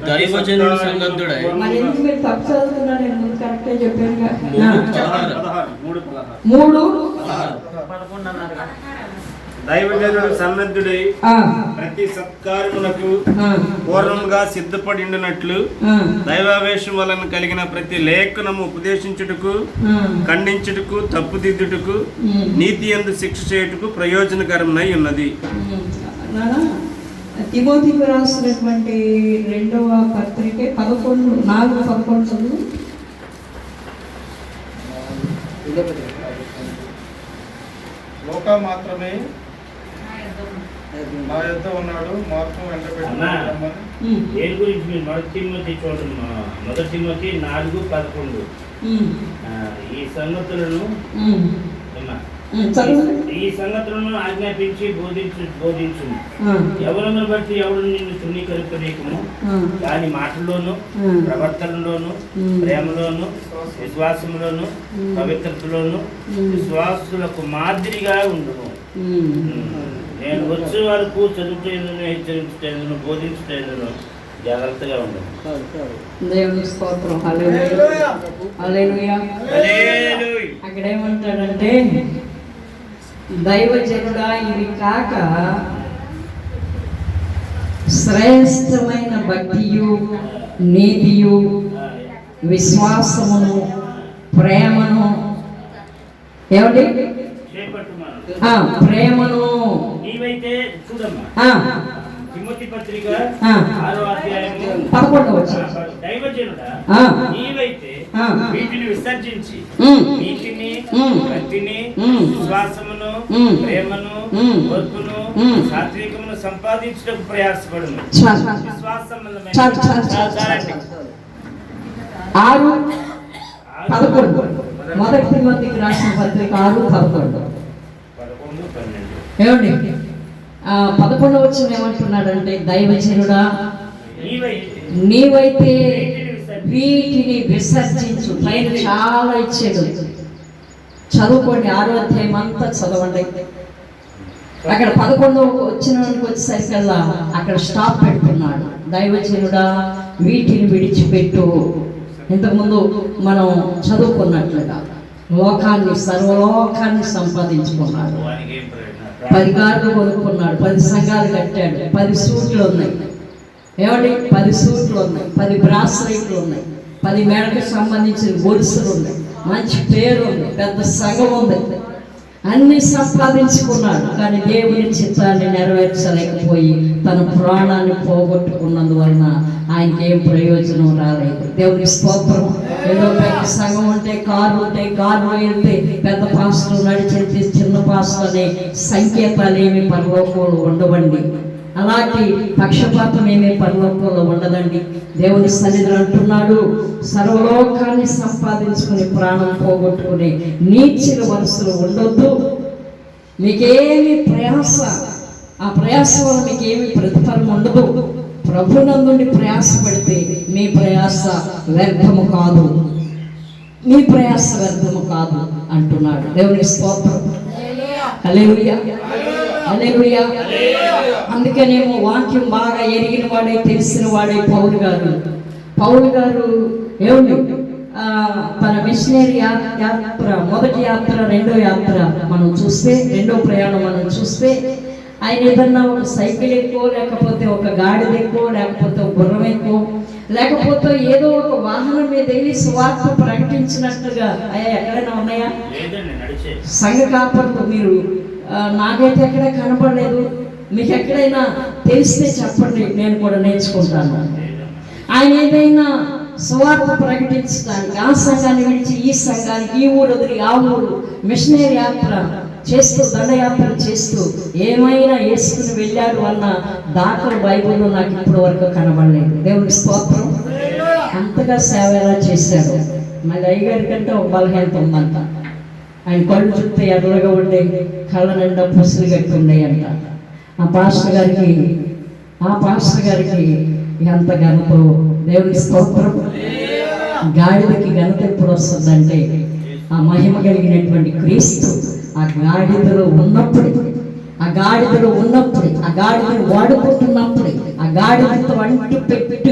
దైవజనుడు సన్నద్ధుడై మరి ఎందుకు మీరు తప్పు చదువుతున్నారు? నేను ముందు కరెక్టే చెప్పానుగా. 3:16. దైవజనుడు సన్నద్ధుడై ప్రతి సత్కారమునకు పూర్వముగా సిద్ధపడిండునట్లు దైవావేశం వలన కలిగిన ప్రతి లేఖనము ఉపదేశించుటకు, ఖండించుటకు, తప్పుదిద్దుటకు, నీతి యందు శిక్ష చేయుటకు ప్రయోజనకరమై ఉన్నది. తిమోతికి రాసినటువంటి 2వ పత్రిక 4:11 చదువు. లోక మాత్రమే నా యొద్ద ఉన్నాడు, మార్గం వెంటబెట్టుకున్నామని. దేని గురించి మీరు మొదటి తిమోతి చూడండి, మొదటి తిమోతి 4:11. ఈ సంగతులను ఆజ్ఞాపించి బోధించు. ఎవరిని బట్టి ఎవరు నిన్ను తృణీకరింపనీయకము, దాని మాటల్లోను, ప్రవర్తనలోను, ప్రేమలోను, విశ్వాసంలోను, పవిత్రతలోను విశ్వాసులకు మాదిరిగా ఉండును. నేను వచ్చే వరకు చదువుటేందును, హెచ్చరించుటేందును, బోధించుటేందును జాగ్రత్తగా ఉండను. దేవుని స్తోత్రం. హల్లెలూయా, హల్లెలూయా. అక్కడ ఏమంటాడంటే, దైవజనుడా ఇవి కాక శ్రేష్టమైన భక్తియు, నీతియు, విశ్వాసమును, ప్రేమను, ఏమండి? ప్రేమను నీవైతే చూడమ్మా, తిమోతి పత్రిక 6వ అధ్యాయము 11 దైవజనుడా నీవైతే వీటిని విసర్జించి నీతిని, భక్తిని, విశ్వాసమును, ప్రేమను, ఓర్పును, సాత్వికమును సంపాదించడానికి ప్రయాసపడును. విశ్వాసం 6:11 మొదటి తిమోతికి రాసిన పత్రిక 6:11 ఏమండి? 11వ వచనం ఏమంటున్నాడంటే, దైవజనుడా నీవైతే వీటిని విసర్జించు. పైన చాలా ఇచ్చాడు, చదువుకోండి. 6వ అధ్యాయం అంతా చదవండి. అక్కడ 11వ వచనానికి వచ్చేసరికల్లా అక్కడ స్టాప్ పెట్టుకున్నాడు. దైవజనుడా వీటిని విడిచిపెట్టు. ఇంతకుముందు మనం చదువుకున్నట్లుగా లోకాన్ని, సర్వలోకాన్ని సంపాదించుకున్నాడు. 10 కార్లు కొనుక్కున్నాడు, 10 సంఘాలు కట్టాడు, 10 సూట్లు ఉన్నాయి. ఏమండి? 10 సూట్లు ఉన్నాయి, 10 బ్రాస్లైట్లు ఉన్నాయి, 10 మేడకు సంబంధించిన గొలుసులు ఉన్నాయి, మంచి పేరు ఉంది, పెద్ద సంఘం ఉంది, అన్ని సంపాదించుకున్నాడు. కానీ దేవుని చిత్తాన్ని నెరవేర్చలేకపోయి తన ప్రాణాన్ని పోగొట్టుకున్నందువలన ఆయనకేం ప్రయోజనం రాలేదు. దేవుని స్తోత్రం. ఏదో పెద్ద సంఘం ఉంటే, కార్లు ఉంటాయి, కార్లు వెళ్తే పెద్ద పాస్టర్లు నడిచేది, చిన్న పాస్టర్ అనే సంకేతాలు ఏమి పరలోకంలో ఉండవండి. అలాంటి పక్షపాతం ఏమీ పరలోకంలో ఉండదండి. దేవుని సన్నిధిలో అంటున్నాడు, సర్వలోకాన్ని సంపాదించుకుని ప్రాణం పోగొట్టుకుని నీచిన వరుసలు ఉండొద్దు. మీకేమి ప్రయాస, ఆ ప్రయాస వల్ల మీకేమి ప్రతిఫలం ఉండదు. ప్రభునందుండి ప్రయాసపడితే మీ ప్రయాస వ్యర్థము కాదు, మీ ప్రయాస వ్యర్థము కాదు అంటున్నాడు. దేవుని స్తోత్రం. హల్లెలూయా, హల్లెలూయా. అందుకనేమో వాక్యం బాగా ఎరిగిన వాడే, తెలిసిన వాడే పౌలు గారు ఏమండి? తన మిషనరీ యాత్ర, మొదటి యాత్ర, రెండో యాత్ర మనం చూస్తే, రెండో ప్రయాణం మనం చూస్తే, ఆయన ఏదన్నా ఒక సైకిల్ ఎక్కువ, లేకపోతే ఒక గాడిద ఎక్కువ, లేకపోతే ఒక గుర్రం ఎక్కువ, లేకపోతే ఏదో ఒక వాహనం మీద వెళ్ళి సువార్త ప్రకటించినట్లుగా ఎక్కడైనా ఉన్నాయా? సంఘ కాపర్లు మీరు నాకైతే ఎక్కడ కనపడలేదు. మీకు ఎక్కడైనా తెలిస్తే చెప్పండి, నేను కూడా నేర్చుకుంటాను. ఆయన ఏదైనా సువార్త ప్రకటించడానికి ఆ సంఘాన్ని విడిచి ఈ సంఘానికి, ఈ ఊరు వదిలి ఆ ఊరు మిషనరీ యాత్ర చేస్తూ, దండయాత్ర చేస్తూ ఏమైనా వేసుకుని వెళ్ళాడు అన్న దాఖలు బైబిల్లో నాకు ఇప్పటి వరకు కనబడలేదు. దేవుని స్తోత్రం. అంతగా సేవ ఎలా చేశాడు. మళ్ళీ అయ్యగారి కంటే ఒక బలహీనత ఉందంట. ఆయన కళ్ళు చుట్టూ ఎర్రగా ఉండే, కళ్ళ నిండా పుసులు కట్టి ఉండేయంట. ఆ పాస్టర్ గారికి ఎంత ఘనతో. దేవుని స్తోత్రం. గాడిదకి ఘనత ఎప్పుడు వస్తుందంటే ఆ మహిమ కలిగినటువంటి క్రీస్తు ఆ గాడిదలో ఉన్నప్పుడు, ఆ గాడిదలో ఉన్నప్పుడు, ఆ గాడిదను వాడుకుంటున్నప్పుడే, ఆ గాడిదతో అంటు పెట్టు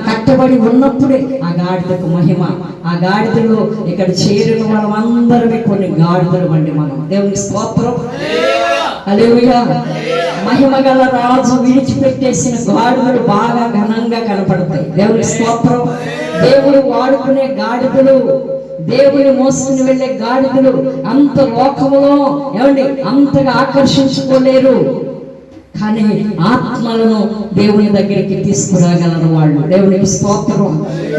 కట్టబడి ఉన్నప్పుడే ఆ గాడిదకు మహిమ. ఆ గాడిదలో ఇక్కడ చేరిన వాళ్ళందరినీ కొన్ని గాడిదలు వండి మనం. దేవునికి స్తోత్రం. హల్లెలూయా. మహిమ గల రాజు విడిచిపెట్టేసిన గాడిదలు బాగా ఘనంగా కనపడతాయి. దేవునికి స్తోత్రం. దేవుడు వాడుకునే గాడిదలు, దేవుని మోసుకుని వెళ్ళే గాడిదలు అంత లోకములో ఏమండి అంతగా ఆకర్షించుకోలేరు, కానీ ఆత్మలను దేవుని దగ్గరికి తీసుకురాగలరు వాళ్ళు. దేవునికి స్తోత్రం.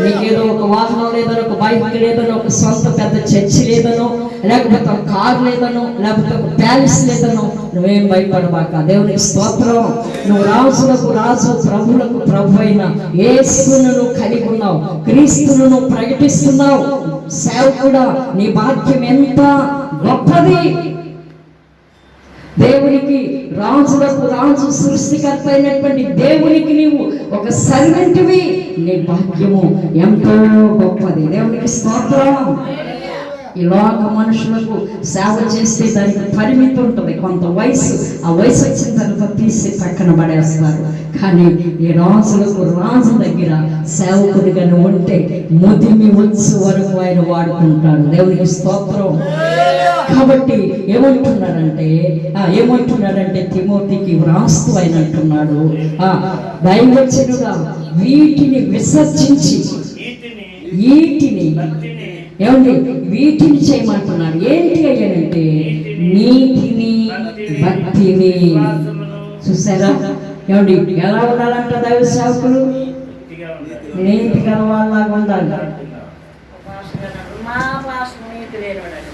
నీకేదో ఒక వాహనం లేదనో, ఒక బైక్ లేదనో, ఒక సొంత పెద్ద చర్చి లేదనో, లేకపోతే ఒక కారు లేదనో, లేకపోతే ఒక ప్యాలెస్ లేదనో నువ్వేం భయపడబాక. దేవునికి స్తోత్రం. నువ్వు రాజులకు రాజు, ప్రభులకు ప్రభు అయిన యేసును నువ్వు కలిగి ఉన్నావు, క్రీస్తును నువ్వు ప్రకటిస్తున్నావు. సేవకుడా, నీ భాగ్యం ఎంత గొప్పది. దేవునికి, రాజులకు రాజు, సృష్టికర్త అయినటువంటి దేవునికి నీవు ఒక సర్వెంట్వి. నీ భాగ్యము ఎంతో గొప్పది. దేవునికి స్తోత్రం. ఈ లోక మనుషులకు సేవ చేస్తే దానికి పరిమితి ఉంటుంది, కొంత వయసు. ఆ వయసు వచ్చిన తర్వాత తీసి పక్కన పడేస్తారు. కానీ ఈ రాజులకు రాజు దగ్గర సేవకుడిగా ఉంటే ముదిమి వచ్చు వరకు ఆయన వాడుకుంటాడు. దేవునికి స్తోత్రం. కాబట్టి ఏమంటున్నాడంటే తిమోతికి వ్రాస్తూ ఆయన అంటున్నాడు, దైవజనుడా వీటిని విసర్జించి వీటిని ఏమండి వీటిని చేయమంటున్నాడు. ఏంటి అయ్యానంటే నీతిని, భక్తిని. చూసారా ఏమండి ఎలా ఉండాలంట దైవ సేవకులు? నీతి గల వాళ్ళలాగా ఉండాలి. మా పాస్టర్ నీతి లేనివాడండి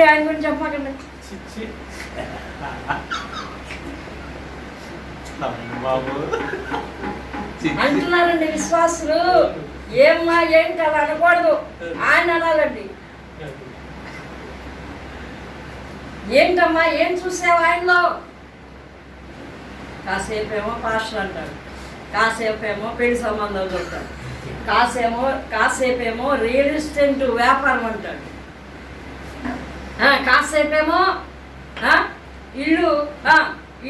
ఆయన గురించి చెప్పకండి. అంటున్నారండి విశ్వాసులు. ఏమ్మా ఏంటి అలా అనకూడదు, ఆయన అనాలండి. ఏంటమ్మా ఏం చూసావు ఆయనలో? కాసేపేమో పాస్టర్ అంటాడు, కాసేపేమో పెళ్లి సంబంధాలు చెప్తాడు, కాసేపేమో రియల్ ఎస్టేట్ వ్యాపారం అంటాడు, కాసేపేమో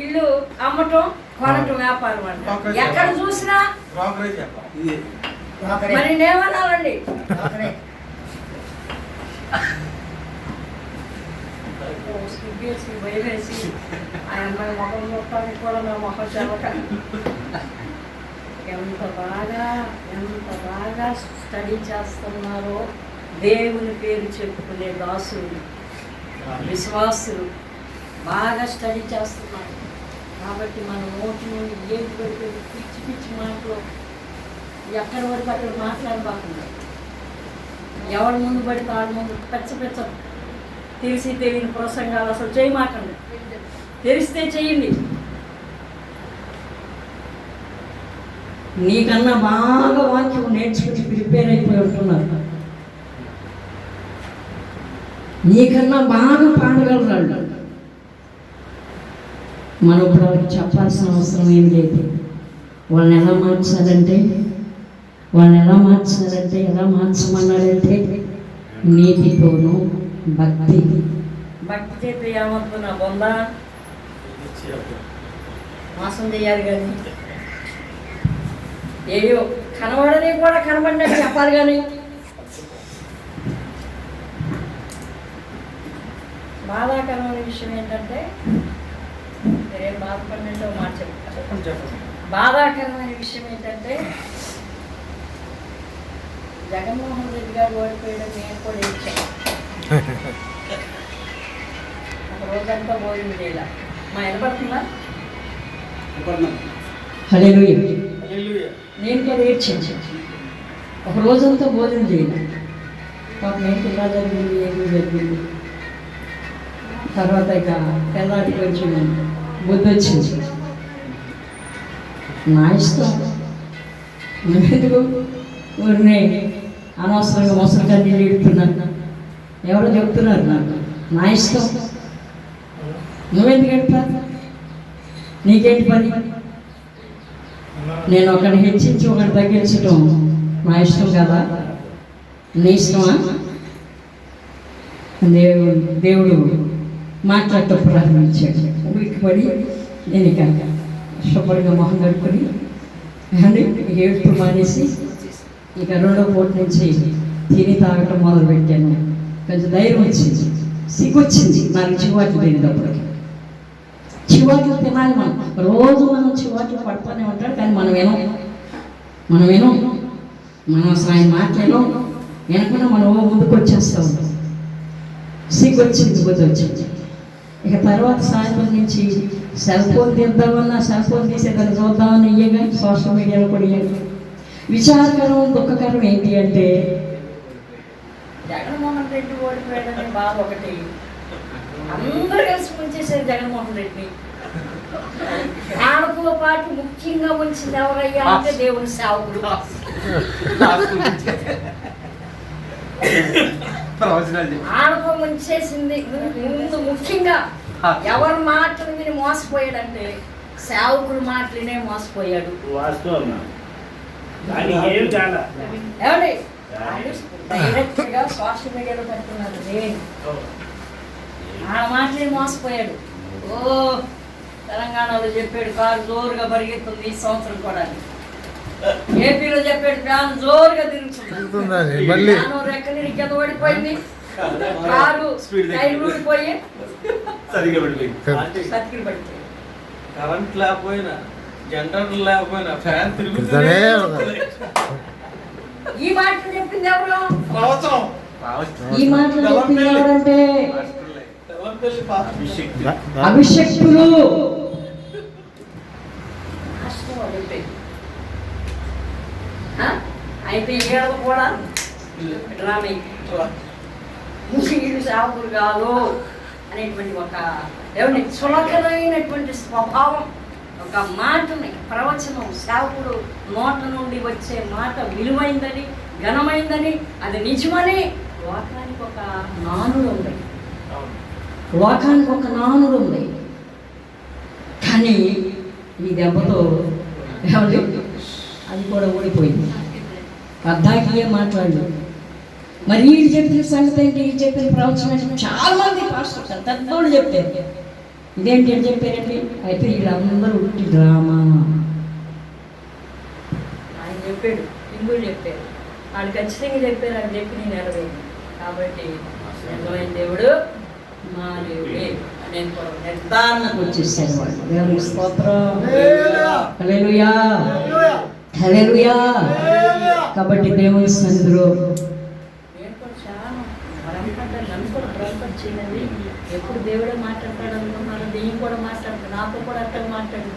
ఇల్లు అమ్మటం కొనటం వ్యాపారం అంటాడు. ఎక్కడ చూసినా మరి నేమనాలండి? భయమేసి ఆ అమ్మాయి మొహం మొత్తానికి కూడా నా మొహం చెవక ఎంత బాగా స్టడీ చేస్తున్నారో దేవుని పేరు చెప్పుకునే దాసులు, విశ్వాసులు బాగా స్టడీ చేస్తున్నారు. కాబట్టి మన నోటి నుండి ఏది పడితే పిచ్చి మాటలు ఎక్కడి వరకు అక్కడ మాట్లాడబాకుండా, ఎవరి ముందు పడితే వాళ్ళ ముందు పెచ్చ తెలిసి తెలియని ప్రసంగాలు అసలు చేయమాకండి. తెలిస్తే చెయ్యండి. నీకన్నా బాగా వాక్యం నేర్చుకుని ప్రిపేర్ అయిపోయి ఉంటున్నారు. నీకన్నా బాగా పాడగలరు. మనం ఇప్పుడు వాళ్ళకి చెప్పాల్సిన అవసరం ఏం లేదు. వాళ్ళని ఎలా మార్చాలంటే ఎలా మార్చమన్నాడంటే నీతితోనూ భక్తి చేస్తే ఏమవుతున్నా బొందా మోసం చేయాలి. కానీ ఏయో కనబడని కూడా కనబడినట్టు చెప్పాలి. కానీ బాధాకరమైన విషయం ఏంటంటే, మీరేం బాధపడినట్టు మాట చెప్పండి. బాధాకరమైన విషయం ఏంటంటే, జగన్మోహన్ రెడ్డి గారు ఓడిపోయడం నేను కూడా ఇచ్చాను. ఒక రోజంతా భోజనం చేయాల. మా వినపడుతుందా? హల్లెలూయా. నేను కూడా ఏడ్చాను. ఒక రోజంతా భోజనం చేయాలి. పాపం ఏంటి ఇలా జరిగింది, ఏమి జరిగింది. తర్వాత ఇక తెల్లారికి వచ్చి బుద్ధి వచ్చింది. నా ఇష్టం, ఎందుకు ఊరినే అనవసరంగా మొసలుగా నీళ్ళు ఇడుతున్నాను. ఎవరో చెప్తున్నారు నాకు. నా ఇష్టం, నువ్వెందుకు ఎడతా? నీకేంటి పని? నేను ఒకరిని హెచ్చించి ఒకరిని తగ్గించడం నా ఇష్టం కదా? నీ ఇష్టమా? దేవుడు మాట్లాడటం ప్రారంభించాడు. ఉలిక్కిపడి నేను ఇక శుభ్రంగా మొహం కడుక్కొని ఏడుపు మానేసి ఇక రెండో పూట నుంచి తిని తాగటం మొదలుపెట్టాను. కొంచెం ధైర్యం వచ్చింది, సిగ్గొచ్చింది నాకు చివాట్లు తినేటప్పటికి. చివాట్లు తినాలి మనం, రోజు మనం చివాట్లు పడుతూనే ఉంటాడు, కానీ మనం వినం. మనం అసలు ఆయన మాట్లాడడం వినకుండా మనం ముందుకు వచ్చేస్తూ ఉంటాం. సిగ్గొచ్చింది, బుద్ధి వచ్చింది. ఇక తర్వాత సాయంత్రం నుంచి సెల్ ఫోన్ తీద్దామన్నా సెల్ ఫోన్ తీసేదాన్ని చూద్దామని ఇయ్యగా సోషల్ మీడియాలో కూడా ఇయ్యండి. విచారకరం దుఃఖకరం ఏంటి అంటే జగన్మోహన్ రెడ్డి ఓడిపోయాడని బాధ ఒకటి, అందరూ కలిసి ముంచేసారు జగన్మోహన్ రెడ్డిని. ఆడతో పాటు ముఖ్యంగా ఉంచింది ఎవరయ్యా అంటే దేవుని సేవకుడు. ఆడతో ముంచేసింది ముందు ముఖ్యంగా ఎవరి మాటలు విని మోసపోయాడంటే సేవకుడు మాటలనే మోసపోయాడు. ఏమండి డైరెక్ట్ గా సోషల్ మీడియాలో పెడుతున్నారు, నేను ఆ మాటలే మోసపోయాడు. ఓ తెలంగాణలో చెప్పాడు కారు జోరుగా పరిగెత్తుంది ఈ సంవత్సరం కూడా, ఏపీలో చెప్పాడు ఫ్యాన్ జోరుగా తిరుగుతుంది, రెక్కని కింద పడిపోయింది, కారు టైర్ ఊడిపోయి సతికిలు పడిపోయింది. కరెంట్ లేకపోయినా జనరేటర్ లేకపోయినా ఫ్యాన్ తిరుగుతుంది. ఈ మాటలు చెప్పింది ఎవరు? ఈ మాటలు చెప్పింది ఎవరంటే అభిషక్తులు. అయితే ఏడు కూడా డ్రామా వీళ్ళు సేవకులు కాదు అనేటువంటి ఒక ఎవరి చులకనైనటువంటి స్వభావం, ఒక మాటని ప్రవచనం సేవకుడు నోట నుండి వచ్చే మాట విలువైందని ఘనమైందని అది నిజమని లోకానికి ఒక నానుడు ఉంది. కానీ ఈ దెబ్బతో అది కూడా ఓడిపోయింది. అద్దాకియే మాట్లాడలేదు. మరి వీళ్ళు చెప్పిన సంగతి ఏంటి, వీళ్ళు చెప్పిన ప్రవచనం చాలా మంది పాస్టర్ పెద్దోళ్ళు చెప్పారు. ఇదేంటి అని చెప్పారండి. అయితే వీళ్ళందరూ ఉట్టి డ్రామా. ఆయన చెప్పాడు, హిందువులు చెప్పారు, వాళ్ళు ఖచ్చితంగా చెప్పారు, అని చెప్పి నేను నెరవేరు. కాబట్టి నిజమైన దేవుడు మా దేవుడే అనే నిర్ధారణకు వచ్చేసారు వాళ్ళు. దేవునికి స్తోత్రం, హల్లెలూయా, హల్లెలూయా. కాబట్టి దేవుని సన్నిధిలో నేను కూడా చాలా నన్ను కూడా బ్రహ్మపడి చేయలేదు. ఎప్పుడు దేవుడే మాట్లాడతాడు అనుకున్నాను, నేను కూడా మాట్లాడతాను, నాతో కూడా అట్లా మాట్లాడు.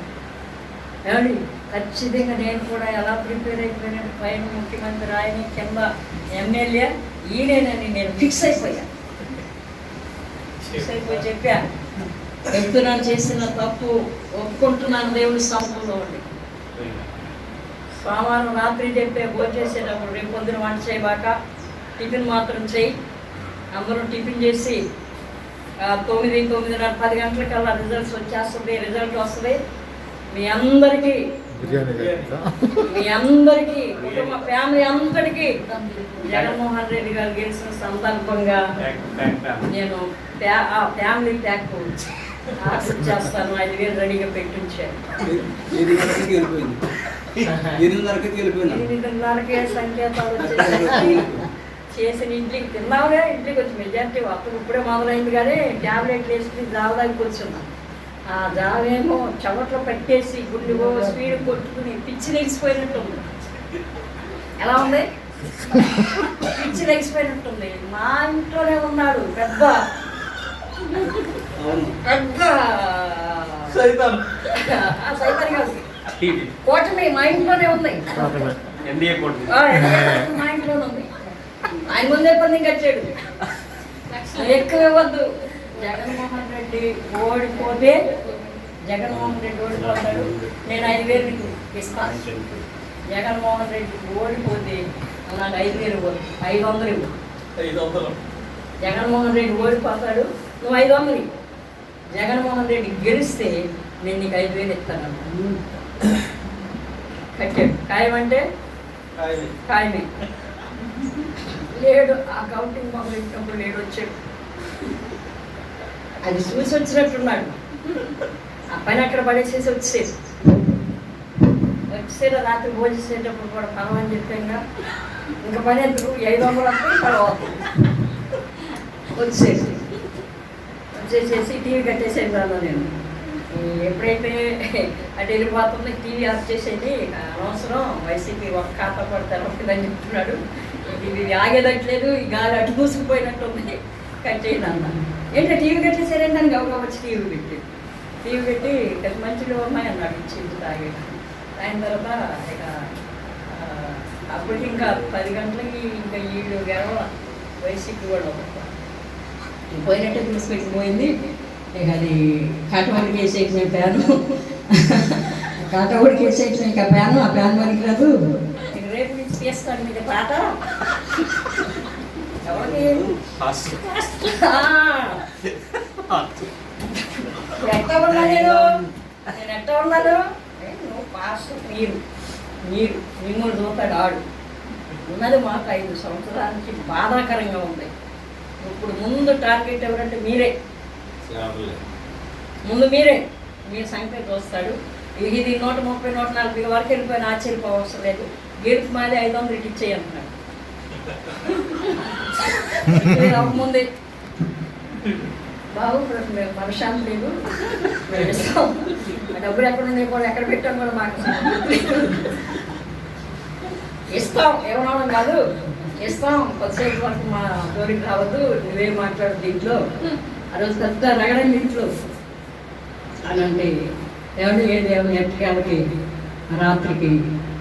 ఏమండి ఖచ్చితంగా నేను కూడా ఎలా ప్రిపేర్ అయిపోయినట్టు పైన ముఖ్యమంత్రి ఆయన కింద ఎమ్మెల్యే ఈయనేనని నేను ఫిక్స్ అయిపోయి చెప్పా. చెప్తున్నాను, చేసిన తప్పు ఒప్పుకుంటున్నాను దేవుని సముఖంలో ఉండి. సోమవారం రాత్రి చెప్పే భోజనం చేసేటప్పుడు రేపు పొద్దున వంట చేయబాక టిఫిన్ మాత్రం చేయి, అందరూ టిఫిన్ చేసి 9, 9:30, 10 గంటలకల్లా రిజల్ట్ వస్తుంది. మీ అందరికీ కుటుంబ ఫ్యామిలీ అంతటికీ జగన్మోహన్ రెడ్డి గారు గెలిచిన సందర్భంగా నేను ఫ్యామిలీ ప్యాక్ చేస్తాను, 5,000 రెడీగా పెట్టించాను. 8:30కే సంకేతాలు వచ్చేసి చేసిన ఇంటికి తిన్నావుగా, ఇంటికి వచ్చి మెజార్టీ అప్పుడు ఇప్పుడే మొదలైంది. కానీ ట్యాబ్లెట్లు వేసుకుని జావదాకి కూర్చున్నాను. ఆ జావేమో చెమట్లో పెట్టేసి గుండెగో స్పీడ్ కొట్టుకుని పిచ్చి లెగిసిపోయినట్టుంది. ఎలా ఉంది? పిచ్చి లెగిసిపోయినట్టుంది. మా ఇంట్లోనే ఉన్నాడు పెద్ద సైతాన్ కాదు, కూటమి మా ఇంట్లోనే ఉంది, మా ఇంట్లోనే ఉంది. ఆయన ముందే పందెం కట్టాడు, ఎక్కువ ఇవ్వద్దు. జగన్మోహన్ రెడ్డి ఓడిపోతాడు, నేను 5,000 ఇస్తాను. జగన్మోహన్ రెడ్డి ఓడిపోతే నాకు 5,000 ఇవ్వదు, 500 ఇవ్వు. జగన్మోహన్ రెడ్డి ఓడిపోతాడు, నువ్వు 500. జగన్మోహన్ రెడ్డి గెలిస్తే నేను నీకు 5,000 ఇస్తాను. కట్టాడు. ఖాయమంటే ఖాయమే. లేడు. ఆ కౌంటింగ్ మొదలు పెట్టినప్పుడు లేడు వచ్చాడు. అది చూసి వచ్చినట్టున్నాడు. ఆ పని అక్కడ పడేసేసి వచ్చేది. రాత్రి భోజేసేటప్పుడు కూడా పర్వాలని చెప్పాక ఇంకా పని ఎందుకు 500 తర్వాత వచ్చేసేసి టీవీ కట్టేసేది రాను నేను. ఎప్పుడైతే అటు వెళ్ళిపోతుంది టీవీ ఆఫ్ చేసేది. అనవసరం వైసీపీ ఒక ఖాతా పడతారు అని చెప్తున్నాడు. ఇది ఆగేదట్లేదు, ఈ గాలి అటు దూసుకుపోయినట్టుంది, కట్టేయండి అన్న. ఏంటో టీవీ కట్టేసారని దానికి గౌరవం వచ్చి టీవీ పెట్టి మంచిగా ఉన్నాయి అన్నాడు. ఇచ్చింది ఆయన తర్వాత ఇక అప్పటికి ఇంకా 10 గంటలకి ఇంకా వీళ్ళు గెలవ వైసీపీ కూడా పోయినట్టే తీసుకెళ్ళిపోయింది. ఇక అది కాటవాడికి వేసేసిన ప్యాను, కాటవాడికి వేసేసిన ఇంకా ప్యాను, ఆ ప్యాన్ వరకు రాదు. ఇక రేపు నుంచి తీస్తాను మీద పాట ఎవరికి ఎట్లా ఉన్నా నేను ఎట్లా ఉన్నాను. నువ్వు పాస్ మీరు మిమ్మల్ని చూస్తాడు ఆడు ఉన్నది మాకు 5 సంవత్సరాలకి బాధాకరంగా ఉంది. ఇప్పుడు ముందు టార్గెట్ ఎవరంటే మీరే, ముందు మీ సంఖ్య చూస్తాడు. ఇది 130, 140 వరకు వెళ్ళిపోయిన ఆశ్చర్యపోవసరం లేదు. గెలుపు మాది 500 ఇచ్చేయి అంటున్నాడు. ముందే బాబు మేము మనశాంతి లేదు, ఇస్తాం. డబ్బులు ఎక్కడ ఉన్నాయి కూడా ఎక్కడ పెట్టాం కూడా మాకు ఇస్తాం. ఏమన్నా కాదు, ఇస్తాం. కొద్దిసేపు వరకు మా జోలికి రావద్దు, నువ్వేం మాట్లాడు దీంట్లో. ఆ రోజు పెద్ద రగడండి ఇంట్లో అని అంటే ఏమంటే ఎట్టకేళ్ళకి రాత్రికి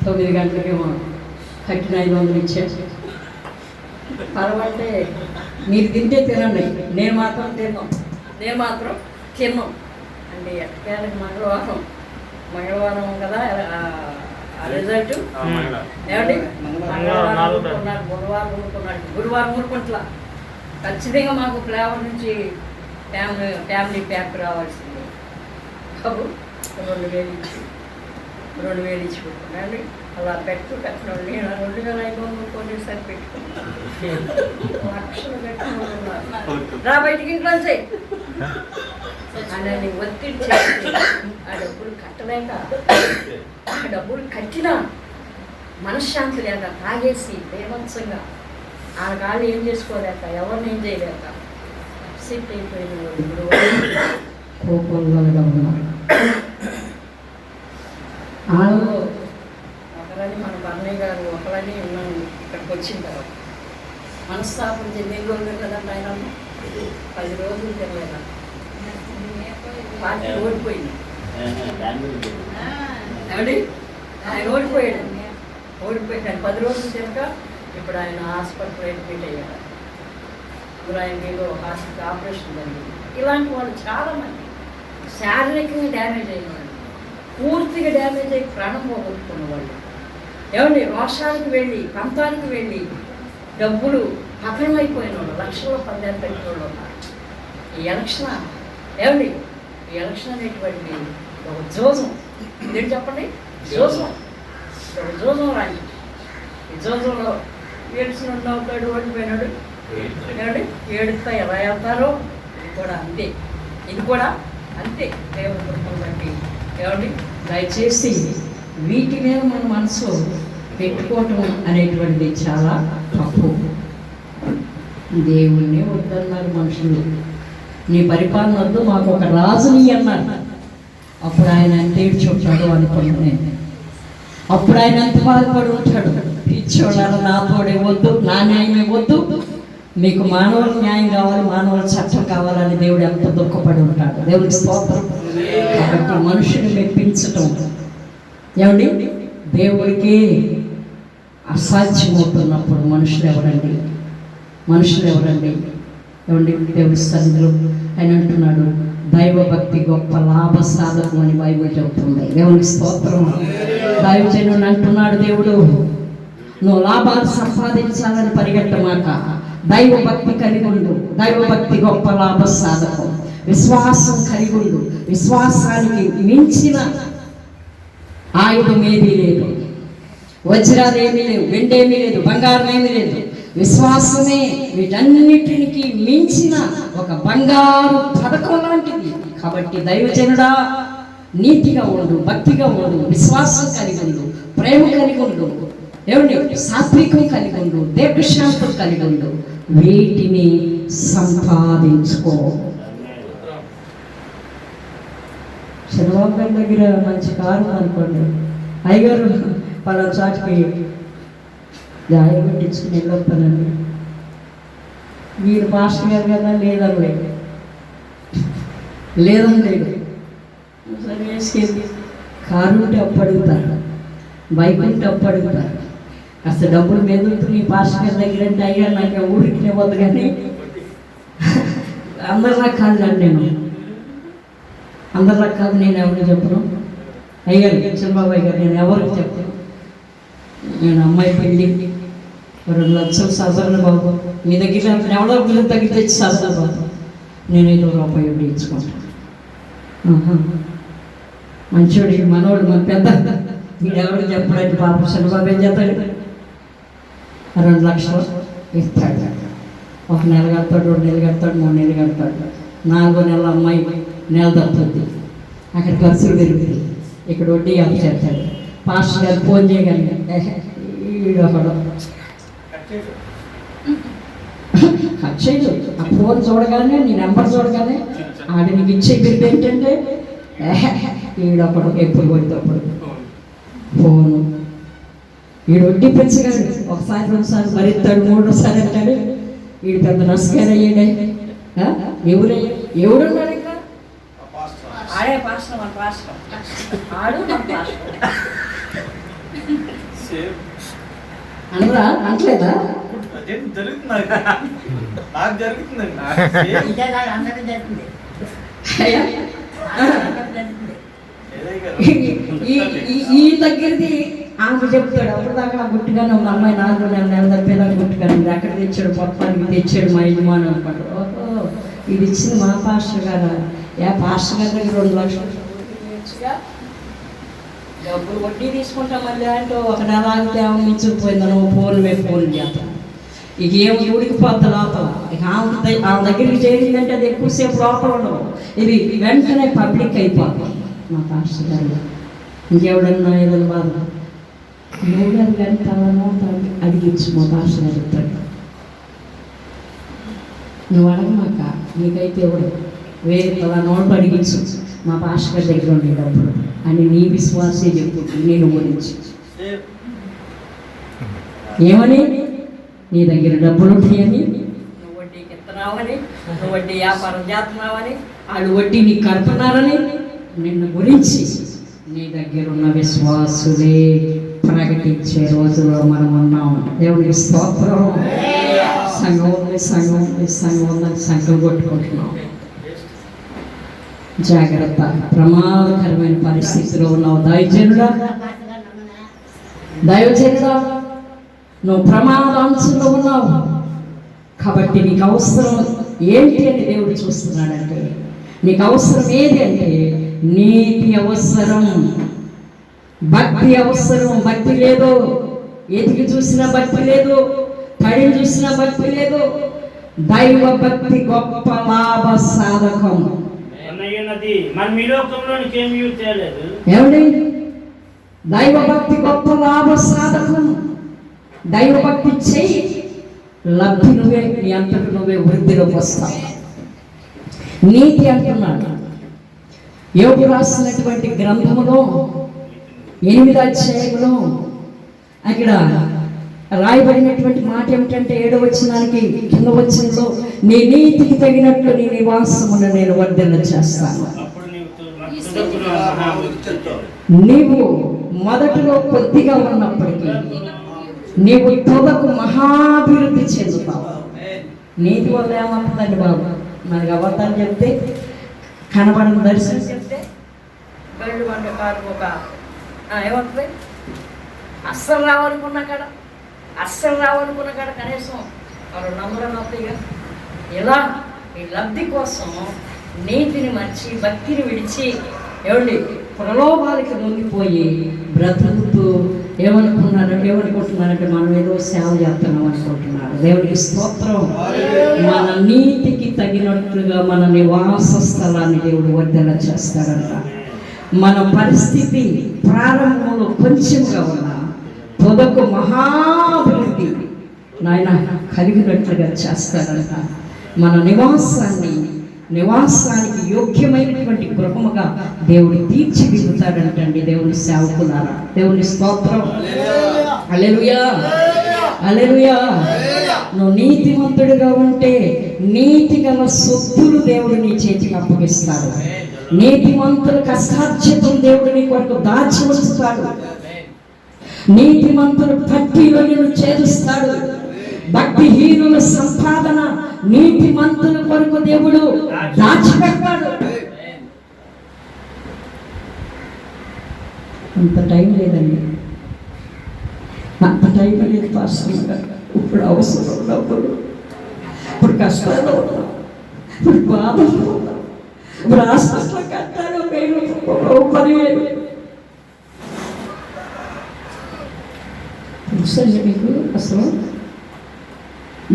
9 గంటలకేమో కట్టిన 500 ఇచ్చారు. పర్వాలంటే మీరు తింటే తినండి, నేను మాత్రం తిన్నాం అంటే ఎట్టకేళ్ళకి మంగళవారం కదా ఆ రిజల్ట్. ఏమండి మంగళవారం ఊరుకున్నాడు, బుధవారం ఊరుకున్నాడు, గురువారం ఊరుకుంటా. ఖచ్చితంగా మాకు ఫ్లేవర్ నుంచి ఫ్యామిలీ ప్యాక్ రావాల్సింది. బాబు 2000 ఇచ్చి పెట్టుకున్నాండి. అలా కట్టిన నేను 2500 కొనేసరి పెట్టుకున్నాను. లక్షలు పెట్టుకున్నారు. రా బయటికి ఇంట్లోంచి అని ఒత్తిడి చేసి ఆ డబ్బులు కట్టలేక, ఆ డబ్బులు కట్టినా మనశ్శాంతి లేక, తాగేసి బేభత్సంగా ఆ కాళ్ళు ఏం చేసుకోలేక, ఎవరిని ఏం చేయలేక సిట్ అయిపోయిన కోపంగా ఉన్నారు. ఒకరని మన బర్ణయ్య గారు ఒకరని ఉన్నాను. ఇక్కడికి వచ్చిన తర్వాత మనస్తాపం చెంది రోజులు కదండి. ఆయన 10 రోజులు తినలేదా, పార్టీ ఓడిపోయింది. ఏమండి ఆయన ఓడిపోయాడు 10 రోజులు తినక ఇప్పుడు ఆయన హాస్పిటల్ అడ్మిట్ అయ్యాడు. ఇప్పుడు ఆయన ఏదో హాస్పిటల్ ఆపరేషన్ జరిగింది. ఇలాంటి వాళ్ళు చాలామంది శారీరకంగా డ్యామేజ్ అయిన వాళ్ళు, పూర్తిగా డ్యామేజ్ అయ్యి ప్రాణం పోగొట్టుకున్న వాళ్ళు, ఏమండి రోషానికి వెళ్ళి, పంతానికి వెళ్ళి డబ్బులు పతనమైపోయిన వాళ్ళు, లక్షల్లో 10,000 పెట్టిన వాళ్ళు ఉన్నారు. ఈ ఎలక్షన్ ఏమండి, ఈ ఎలక్షన్ అనేటువంటి ఒక జోజం. ఇదేంటి చెప్పండి, జోజం రాని. ఈ జోజంలో ఏడ్చిన అవుతాడు, ఓడిపోయినాడు. ఏమండి ఏడుస్తా ఎలా వెళ్తారో ఇది కూడా అంతే. దేవుని కృపను బట్టి ఏమండి దయచేసి వీటి మీద మన మనసు పెట్టుకోవటం అనేటువంటిది చాలా తప్పు. దేవుణ్ణి వద్దన్నారు మనుషులు. నీ పరిపాలన వద్దు, మాకు ఒక రాజుని అన్నారు. అప్పుడు ఆయన ఎంత ఏడ్చుంటాడు అనుకున్నాను నేను. అప్పుడు ఆయన ఎంత బాధపడి ఉంటాడు. పిచ్చోళ్ళ నాతోడే వద్దు, నా న్యాయమే వద్దు, మీకు మానవుల న్యాయం కావాలి, మానవుల చట్టం కావాలని దేవుడు ఎంత దుఃఖపడి ఉంటాడు. దేవుడికి స్తోత్రం. కాబట్టి మనుషుని మెప్పించటం ఏమండి దేవుడికి అసాధ్యమవుతున్నప్పుడు మనుషులు ఎవరండి ఏమండి దేవుడి సన్నిధిలో ఆయన అంటున్నాడు, దైవభక్తి గొప్ప లాభ సాధకం అని బైబిల్ చెబుతుంది. దేవునికి స్తోత్రం. దైవజనుడు అంటున్నాడు, దేవుడు నువ్వు లాభాలు సంపాదించాలని పరిగెట్టమాక, దైవభక్తి కలిగి ఉండు. దైవభక్తి గొప్ప లాభ సాధకం. విశ్వాసం కలిగి ఉండు. విశ్వాసానికి మించిన ఆయుధం ఏదీ లేదు. వజ్రాలు ఏమీ లేవు, వెండేమీ లేదు, బంగారం ఏమీ లేదు. విశ్వాసమే వీటన్నిటికి మించిన ఒక బంగారు పథకం లాంటిది. కాబట్టి దైవజనుడా, నీతిగా ఉండు, భక్తిగా ఉండు, విశ్వాసం కలిగి ఉండు, ప్రేమ కలిగి ఉండు, ఏమండి సాత్వికం కలిగి ఉండు, దీర్ఘశాంతం కలిగి ఉండు, వీటిని సంపాదించుకో. చంద్రబాబు గారి దగ్గర మంచి కారు అనుకోండి, అయ్యగారు పలానా చాటుకి జాయి పెట్టించుకుని వెళ్ళొస్తానండి, మీరు పాస్టర్ గారు కదా లేదని లేదు సరే వేసుకెళ్ళి కారు ఉంటే అప్పు అడుగుతారు, బైక్ ఉంటే అప్పు అడుగుతారు. కాస్త డబ్బులు మెదులుతున్నాయి పాస్టర్ గారి దగ్గర అంటే అయ్యా నాకు ఊరికి ఇవ్వద్దు, కానీ అందరిలా కాదు నేను, అందరిలా కాదు, నేను ఎవరికి చెప్పను. అయ్యారు చంద్రబాబు గారు నేను ఎవరికి చెప్పను. నేను అమ్మాయి పెళ్ళి 2 లక్షలు సాధారణ బాబు, మీ దగ్గర ఎవరో బిల్లు తగ్గి తెచ్చి సాధారణ బాబు నేను ₹5 ఇవ్వడం ఇచ్చుకుంటాను. మంచోడు మనోడు, మన పెద్ద వీడు ఎవరికి చెప్పడంటే పాప చంద్రబాబు ఏం చేస్తాడు, 2 లక్షలు ఇస్తాడు. 1 నెల కడతాడు, 2 నెలలు కడతాడు, 3 నెలలు కడతాడు. 4వ నెల అమ్మాయి నెల తప్పుతుంది, అక్కడ ఖర్చులు పెరుగుతాయి, ఇక్కడ వడ్డీ అప్పు చేస్తాడు. పాస్టర్ గారు ఫోన్ చేయగానే వీడు ఒకడు కట్ చేయదు. ఆ ఫోన్ చూడగానే, నీ నెంబర్ చూడగానే ఆడ నీకు ఇచ్చే బిల్లు ఏంటంటే వీడొకడు ఎప్పుడు పడితేప్పుడు ఫోను. వీడు వడ్డీ పెంచగాడు, 1 సారి 2 సార్లు భరిస్తాడు, 3వ సారి అంటాడు. వీడు పెద్ద నష్టం అయ్యాడే. ఎవడున్నాడు ఇంకా ఆడే పాస్టర్, మన పాస్టర్ ఆడు మన పాస్టర్ అనరా అనట్లేదా? ఈ దగ్గరది ఆమె చెప్తాడు. అప్పుడు దాకా గుట్టుగానే ఉన్న అమ్మాయి 4 నెలలు తప్పేదాకా గుట్టుగానే ఉంది. అక్కడ తెచ్చాడు, మొత్తానికి తెచ్చాడు మా యజమాని అనుకుంటాడు. ఓహో ఇది ఇచ్చింది మా పాస్టర్ గారు. పాస్టర్ గారి దగ్గర 2 లక్షలు డబ్బులు వడ్డీ తీసుకుంటాం మళ్ళీ అంటే 1 నెల ఆగితే ఆమె మించుకుపోయిందని ఫోన్ మీద ఫోన్ చేస్తాం. ఇక ఏమి ఉడికిపోద్ది లోపల. ఇక ఆమె దగ్గరికి చేరిందంటే అది ఎక్కువసేపు లోపల ఉండవు, ఇది వెంటనే పబ్లిక్ అయిపోతుంది. మా పాస్టర్ గారు ఇంకెవడన్నా ఏదైనా బాధ నువ్వు గారు కానీ తనో అడిగించు, మా పాస్టర్ గారు చెప్తాడు. నువ్వు అడగమాక, నీకైతే ఎవడు వేరే తనోడు అడిగించు, మా పాస్టర్ గారి దగ్గర ఉండేటప్పుడు అని నీ విశ్వాసే చెప్పు. నేను గురించి ఏమని, నీ దగ్గర డబ్బులు ఉంటాయని, నువ్వు వడ్డీకి ఎత్తున్నావని, నువ్వు వడ్డీ వ్యాపారం చేస్తున్నావని, వాళ్ళు వడ్డీ నీకు కడుతున్నారని, నిన్ను గురించి నీ దగ్గర ఉన్న విశ్వాసులే ప్రకటించే రోజుల్లో మనం ఉన్నాం. దేవునికి స్తోత్రం. సంఘం ఉంది, సంఘం ఉంది, సంఘం ఉందని సంఘం కొట్టుకుంటున్నాం. జాగ్రత్త, ప్రమాదకరమైన పరిస్థితిలో ఉన్నావు. దైవజనుడా, నువ్వు ప్రమాదాంశంలో ఉన్నావు. కాబట్టి నీకు అవసరం ఏంటి అని దేవుడు చూస్తున్నాడంటే, నీకు అవసరం ఏది అంటే నీతి అవసరం, భక్తి అవసరం. భక్తి లేదు, ఎతికి చూసినా భక్తి లేదు, పడిని చూసినా భక్తి లేదు. దైవ భక్తి గొప్ప లాభ సాధకం. ఏమండి, దైవ భక్తి గొప్ప లాభ సాధకం. దైవ భక్తి చెయ్యి, లబ్ధి నువ్వే, నీ అంతకు నువ్వే వృద్ధిలోకి వస్తావు. నీతి అంటున్నాడు. యోగు రాసినటువంటి గ్రంథములో 8వ అధ్యాయంలో అక్కడ రాయబడినటువంటి మాట ఏమిటంటే 7వ వచనానికి కింద వచనంలో, నీ నీతికి తగినట్లు నీ నివాసమును నేను వర్ధన చేస్తాను. నీవు మొదటిలో కొద్దిగా ఉన్నప్పటికీ నీవు తుదకు మహాభివృద్ధి చెందుతావు. నీతి వల్ల ఏమవుతుందండి బాబు, మనకి అబద్ధాలు చెప్తే, కనబడిన దర్శనం చెప్తే బయలు వంట కారు ఒక ఏమవుతుంది, అస్సలు రావాలనుకున్నా కాడ కనీసం వాళ్ళు నమ్మడం అవుతాయిగా. ఇలా ఈ లబ్ధి కోసం నీతిని మర్చి భక్తిని విడిచి ఏమండి ప్రలోభాలకి లొంగిపోయి బ్రతుకుతూ ఏమనుకుంటున్నారంటే మనం ఏదో సేవ చేస్తున్నాం అనుకుంటున్నారు. దేవునికి స్తోత్రం. మన నీతికి తగినట్లుగా మన నివాస స్థలాన్ని దేవుడు వర్ధన చేస్తాడంట. మన పరిస్థితి ప్రారంభంలో కొంచెంగా ఉన్న పొదకు మహాభివృద్ధి నాయన కలిగినట్లుగా చేస్తాడంట. మన నివాసానికి యోగ్యమైనటువంటి గృహముగా దేవుడు తీర్చిదిద్దుతాడంటండి. దేవుని సేవకులారా, దేవుని స్తోత్రం. హల్లెలూయా, హల్లెలూయా. నువ్వు నీతిమంతుడిగా ఉంటే నీతి గల సొత్తులు దేవుడు నీ చేతికి అప్పగిస్తాడు. నీతిమంతుల కష్టార్జితం దేవుడు నీ కొరకు దాచి ఉంచుతాడు. నీతిమంతుల పట్టిలో నిన్ను చేరుస్తాడు. భక్తిహీనుల సంపాదన నీతిమంతుల కొరకు దేవుడు దాచిపెట్టాడు. అంత టైం లేదండి, అంత టైం లేదు పాస్టర్ గారు. ఇప్పుడు అవసరం ఉన్నప్పుడు, ఇప్పుడు కష్టాలు ఉన్నాం, ఇప్పుడు బాధలు ఉన్నాం, ఇప్పుడు హాస్పిటల్ కట్టాలి 10,000 తెలుసండి మీకు. అసలు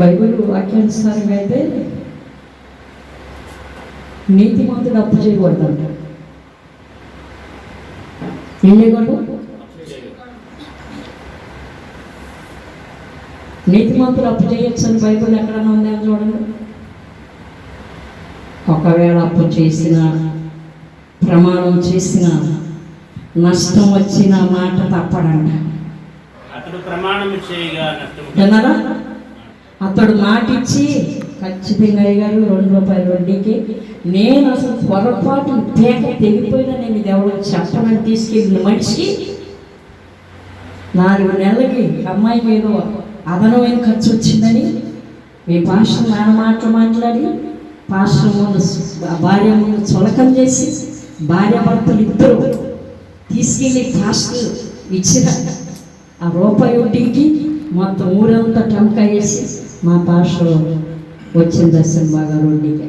బైబిల్ వాక్యానుసారంగా అయితే నీతిమంతుడు అప్పు చేయకూడదంట. ఏం చేయకూడదు? నీతిమంతుడు అప్పు చేయొచ్చు అని బైబిల్ ఎక్కడన్నా ఉందేమో చూడండి. ఒకవేళ అప్పు చేసిన, ప్రమాణం చేసిన, నష్టం వచ్చిన మాట తప్పడంట. విన్నారా? అతడు మాటిచ్చి ఖచ్చితంగా అయ్యారు 2 రూపాయల వడ్డీకి, నేను అసలు పొరపాటు పేక తెగిపోయినా నేను ఇది ఎవరో చెప్పనని తీసుకెళ్ళిన మనిషి 4 నెలలకి అమ్మాయికి ఏదో అదనమైన ఖర్చు వచ్చిందని మీ పాస్టర్ మాట్లాడి పాస్టర్ ముందు భార్య ముందు చులకం చేసి భార్యాభర్తలు ఇద్దరు తీసుకెళ్ళి పాస్టర్ ఇచ్చిన ఆ రూపాయి వడ్డీకి మొత్తం ఊరంతా టంకా వేసి మా పాస్టర్ వచ్చిన దర్శనం బాగా వడ్డీకి.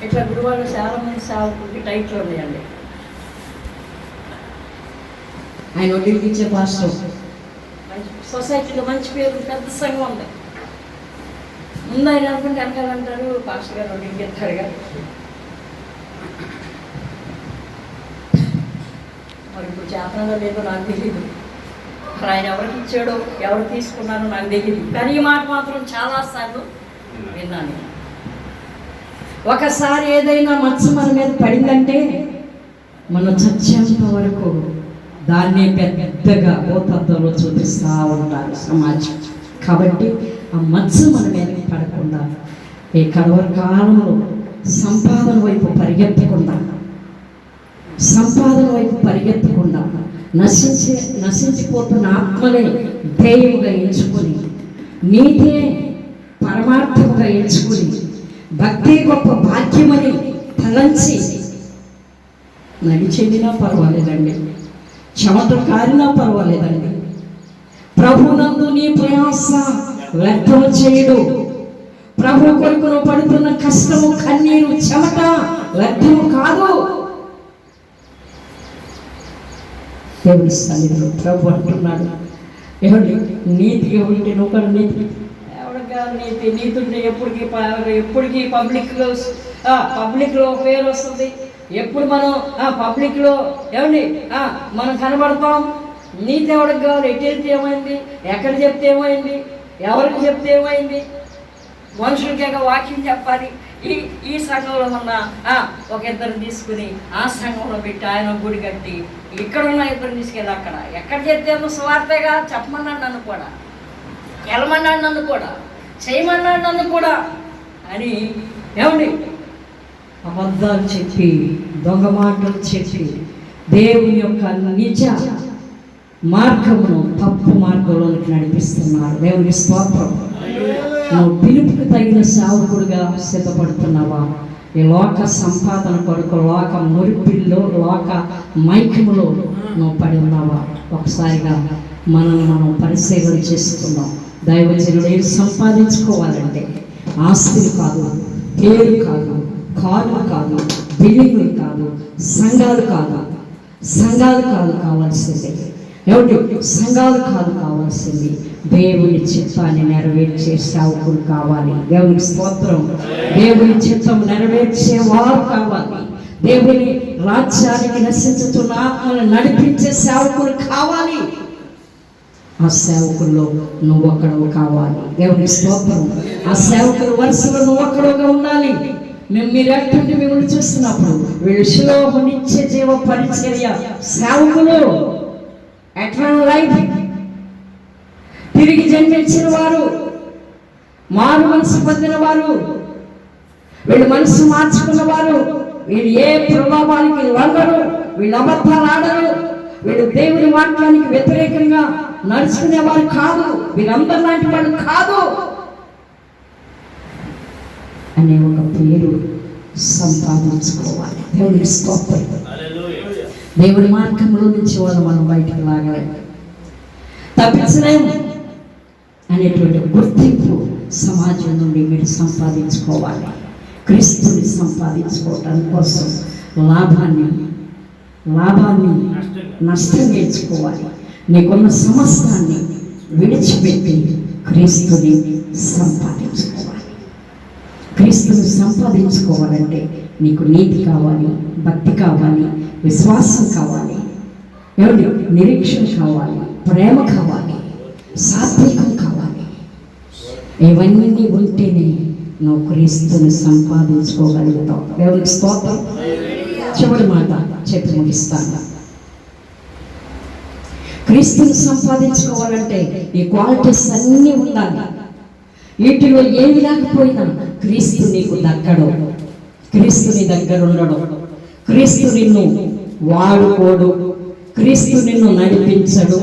ఇట్లా గురువారు చాలా మంది సేవకులకి టైట్లు ఉన్నాయండి. ఆయన వడ్డీకి ఇచ్చే పాస్టర్ సొసైటీలో మంచి పేరు, పెద్ద సంఘం ఉంది. ముందు ఆయన అనుకుంటే వెనకాలంటారు పాస్టర్ గారు వడ్డీకి ఇస్తారు కదా. మరి ఇప్పుడు చేతనంలో లేదో నాకు తెలియదు. మరి ఆయన ఎవరికి ఇచ్చాడో ఎవరు తీసుకున్నారో నాకు తెలియదు. కానీ ఈ మాట మాత్రం చాలాసార్లు విన్నాను. ఒకసారి ఏదైనా మచ్చ మన మీద పడిందంటే మనం చచ్చేంత వరకు దాన్నే పెద్దగా భూతత్వంలో చూపిస్తూ ఉంటారు సమాజం. కాబట్టి ఆ మచ్చ మన మీద పడకుండా ఈ కడవరి కాలంలో సంపాదన వైపు పరిగెత్తకుండా నశించిపోతున్న ఆత్మలే ధ్యేయముగా ఎంచుకొని, నీతే పరమార్థముగా ఎంచుకొని, భక్తి గొప్ప భాగ్యమని తలంచి నడిచెండినా పర్వాలేదండి, చెమట కారినా పర్వాలేదండి. ప్రభునందు నీ ప్రయాస వ్యర్థము చేయడు. ప్రభు కొరకు పడుతున్న కష్టము, కన్నీరు, చెమట వ్యర్థము కాదు. దేవుని సన్నిధిలో ప్రభు అంటున్నాడు, ఏమండి నీతిగా ఉంటే నువ్వు నీతి ఎవరిగా నీతుంటే ఎప్పటికీ పబ్లిక్లో పేరు వస్తుంది. ఎప్పుడు మనం పబ్లిక్లో ఏమండి మనం కనబడతాం. నీతి ఎవరికి కావాలి? ఎటు వెళ్తే ఏమైంది, ఎక్కడ చెప్తే ఏమైంది, ఎవరికి చెప్తే ఏమైంది? మనుషులకే వాక్యం చెప్పాలి. ఈ సంఘంలో ఉన్న ఒక ఇద్దరు తీసుకుని ఆ సంఘంలో పెట్టి ఆయన గుడి కట్టి ఇక్కడ ఉన్న ఇద్దరు తీసుకెళ్ళి అక్కడ ఎక్కడ చెప్తేమో స్వార్థగా చెప్పమన్నాడు నన్ను కూడా, వెళ్ళమన్నాడు నన్ను కూడా, చేయమన్నాడు నన్ను కూడా అని ఏమండి అబద్ధాలు చెప్పి, దొంగ మాటలు చెప్పి దేవుని యొక్క నిజ మార్గమును తప్పు మార్గంలోనికి నడిపిస్తున్నారు. దేవుని స్తోత్రం. నువ్వు పిలుపుకు తగిన సేవకుడిగా సిద్ధపడుతున్నావా? ఈ లోక సంపాదన కొరకు, లోక మురిపిల్లో, లోక మైకములో నువ్వు పడి ఉన్నావా? ఒకసారిగా మనం పరిశీలన చేసుకుందాం. దైవజనుడు ఏం సంపాదించుకోవాలంటే ఆస్తులు కాదు, పేరు కాదు, కారు కాదు, బిల్డింగులు కాదు, సంఘాలు కాదు, కావాల్సింది. ఏమిటి? సంఘాలు కాదు కావాల్సింది, దేవుని చిత్తాన్ని నెరవేర్చే సేవకులు కావాలి. దేవునికి స్తోత్రం. దేవుని చిత్తం నెరవేర్చే వారు కావాలి. దేవుని రాజ్యానికి నశించుతున్న ఆత్మను నడిపించే సేవకులు కావాలి. ఆ సేవకుల్లో నువ్వు ఒక్కడవు కావాలి. దేవుని స్తోత్రం. ఆ సేవకుల వరుసలో నువ్వు ఒక్కడుగా ఉండాలి. మీరు ఎక్కడి మిమ్మల్ని చూస్తున్నప్పుడు వీళ్ళు శిలోహు నిత్య జీవ పరిచర్య సేవకులు, ఎటర్నల్ లైఫ్, తిరిగి జన్మించిన వారు, మారు మనసు పొందిన వారు, వీళ్ళు మనసు మార్చుకున్న వారు, వీళ్ళు ఏ ప్రభావానికి లొంగరు, వీళ్ళు అబద్ధాలు ఆడరు, వీళ్ళు దేవుని వాక్యానికి వ్యతిరేకంగా నడుచుకునేవారు కాదు, వీరందరి లాంటి వాళ్ళు కాదు అనే ఒక పేరు సంపాదించుకోవాలి. దేవునికి స్తోత్రం. దేవుడి మార్గంలో నుంచి వాళ్ళు మనం బయటకు లాగలేము, తప్పించలేము అనేటువంటి గుర్తింపు సమాజం నుండి మీరు సంపాదించుకోవాలి. క్రీస్తుని సంపాదించుకోవటం కోసం లాభాన్ని నష్టం నేర్చుకోవాలి. నీకున్న సమస్తాన్ని విడిచిపెట్టి క్రీస్తుని సంపాదించుకోవాలి. క్రీస్తుని సంపాదించుకోవాలంటే నీకు నీతి కావాలి, భక్తి కావాలి, విశ్వాసం కావాలి, నిరీక్షణ కావాలి, ప్రేమ కావాలి, సాత్వికం కావాలి. ఇవన్నీ ఉంటేనే నువ్వు క్రీస్తుని సంపాదించుకోగలుగుతావు. దేవునికి స్తోత్రం. చివరి మాట చెప్పి ముగిస్తాను. క్రీస్తుని సంపాదించుకోవాలంటే ఈ క్వాలిటీస్ అన్నీ ఉండాలి. వీటిలో ఏమి లేకపోయినా క్రీస్తు నీకు దక్కడు, క్రీస్తుని దగ్గర ఉండడు, క్రీస్తు నిన్ను వాడుకోడు, క్రీస్తు నిన్ను నడిపించడు,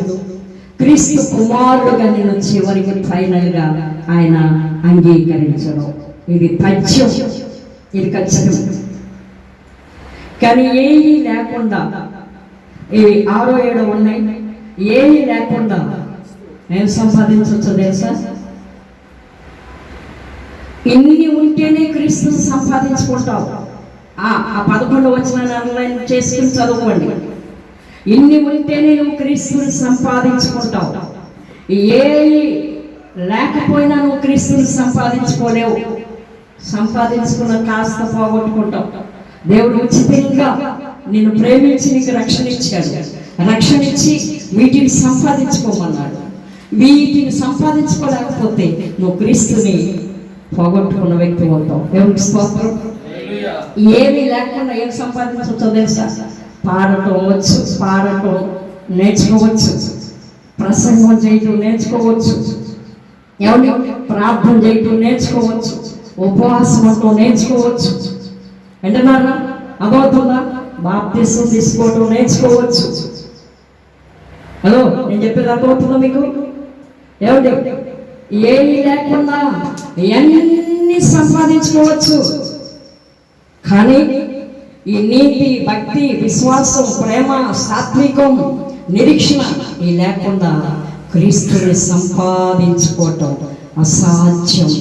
క్రీస్తు కుమారుడుగా నిన్ను చివరికి ఫైనల్గా ఆయన అంగీకరించడు. ఇది తథ్యం, ఇది ఖచ్చితం. కానీ ఏమీ లేకుండా, ఇవి 6, 7 ఉన్నాయి, ఏమీ లేకుండా ఏం సంపాదించవచ్చో తెలుసా? ఇన్ని ఉంటేనే క్రీస్తుని సంపాదించుకుంటావు. ఆ 11 వచనాన్ని ఆన్లైన్ చేసుకుని చదువుకోండి. ఇన్ని ఉంటేనే నువ్వు క్రీస్తుని సంపాదించుకుంటావు. ఏది లేకపోయినా నువ్వు క్రీస్తుని సంపాదించుకోలేవు. సంపాదించుకున్న కాస్త పోగొట్టుకుంటావు. దేవుడు ఉచితంగా నిన్ను ప్రేమించి నీకు రక్షణ ఇచ్చాడు. రక్షణ ఇచ్చి వీటిని సంపాదించుకోమన్నాడు. వీటిని సంపాదించుకోలేకపోతే నువ్వు క్రీస్తుని పోగొట్టుకున్న వ్యక్తి అవుతావు. దేవునికి స్తోత్రం. ఏమీ లేకుండా ఏం సంపాదించవచ్చో తెలుసా? పాడటం వచ్చు, పాడటం నేర్చుకోవచ్చు, ప్రసంగం చేయటం నేర్చుకోవచ్చు, ప్రార్థన చేయటం నేర్చుకోవచ్చు, ఉపవాసం అంటూ నేర్చుకోవచ్చు. వింటున్నారా? అబౌతుందా? బాప్తిసం తీసుకోవటం నేర్చుకోవచ్చు. హలో, నేను చెప్పేది అర్థమవుతుందా మీకు? ఏమీ లేకుండా అన్నీ సంపాదించుకోవచ్చు. కానీ ఈ నీతి, భక్తి, విశ్వాసం, ప్రేమ, సాత్వికం, నిరీక్షణ ఈ లేకుండా క్రీస్తుని సంపాదించుకోవటం అసాధ్యం,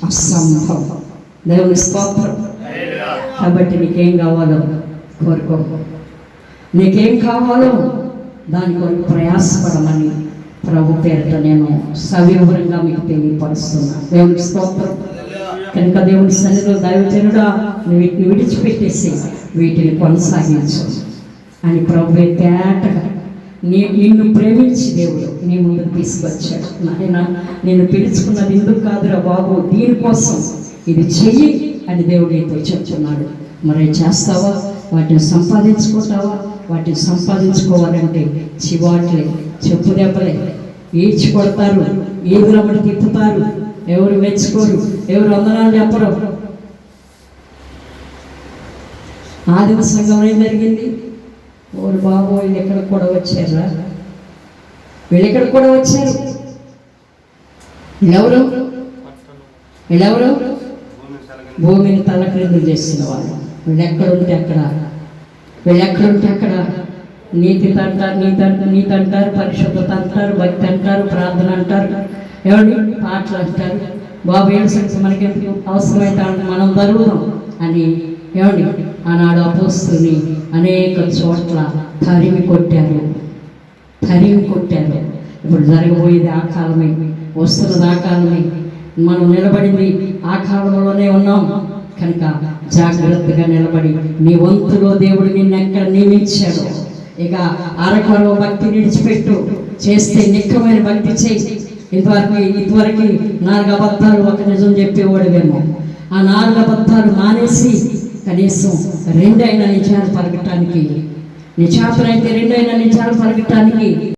అసంభవం. దేవుని స్తోత్రం. కాబట్టి నీకేం కావాలో కోరుకో, నీకేం కావాలో దాని కొరకు ప్రయాసపడమని ప్రభు పేరుతో నేను సవివరంగా మీకు తెలియపరుస్తున్నా. దేవునికి స్తోత్రం. కనుక దేవుని సన్నిధిలో దైవజనుడా వీటిని విడిచిపెట్టేసి వీటిని కొనసాగించు అని ప్రభు తేటగా నిన్ను ప్రేమించి దేవుడు నీ ముందుకు తీసుకొచ్చాడు. నాయన, నిన్ను పిలుచుకున్నది ఎందుకు కాదురా బాబు, దీనికోసం ఇది చెయ్యి అని దేవుడు నీతో చెప్తున్నాడు. మరి చేస్తావా? వాటిని సంపాదించుకుంటావా? వాటిని సంపాదించుకోవాలంటే చివాట్లే, చెప్పు దెబ్బలే, ఈడ్చి కొడతారు, ఈదులమ్మడి తిప్పుతారు, ఎవరు మెచ్చుకోరు, ఎవరు వందనాలు చెప్పరు. ఆదిమ సంఘం ఏం జరిగింది? ఓరు బాబు, వీళ్ళు ఎక్కడ కూడా వచ్చారా? వీళ్ళు ఎక్కడ కూడా వచ్చారు. వీళ్ళెవరు? భూమిని తలక్రిందులు చేసిన వాళ్ళు. వీళ్ళు ఎక్కడుంటే అక్కడ నీతి అంటారు, పరిశుద్ధత అంటారు, భక్తి అంటారు, ప్రార్థన అంటారు, పాటలు అంటారు. బాబు ఏడు సంఖ్య మనకి అవసరమైతే మనం జరుగుదాం అని ఆనాడు అపోస్తుని అనేక చోట్ల తరిమి కొట్టారు. ఇప్పుడు జరగబోయేది ఆ కాలమే, వస్తున్నది ఆ కాలమే. మనం నిలబడింది ఆ కాలంలోనే ఉన్నాం కనుక జాగ్రత్తగా నిలబడి నీ వంతులో దేవుడు నిన్ను ఎక్కడ నియమించాడు. ఇక అరకొరవ భక్తి విడిచిపెట్టు, చేస్తే నిక్కమైన భక్తి చేయి. ఇంతవరకు 4 అబద్ధాలు ఒక నిజం చెప్పేవాడువేమో. ఆ 4 అబద్ధాలు మానేసి కనీసం 2 నిజాలు పలకటానికి, నీ చేతనైతే 2 నిజాలు పలకటానికి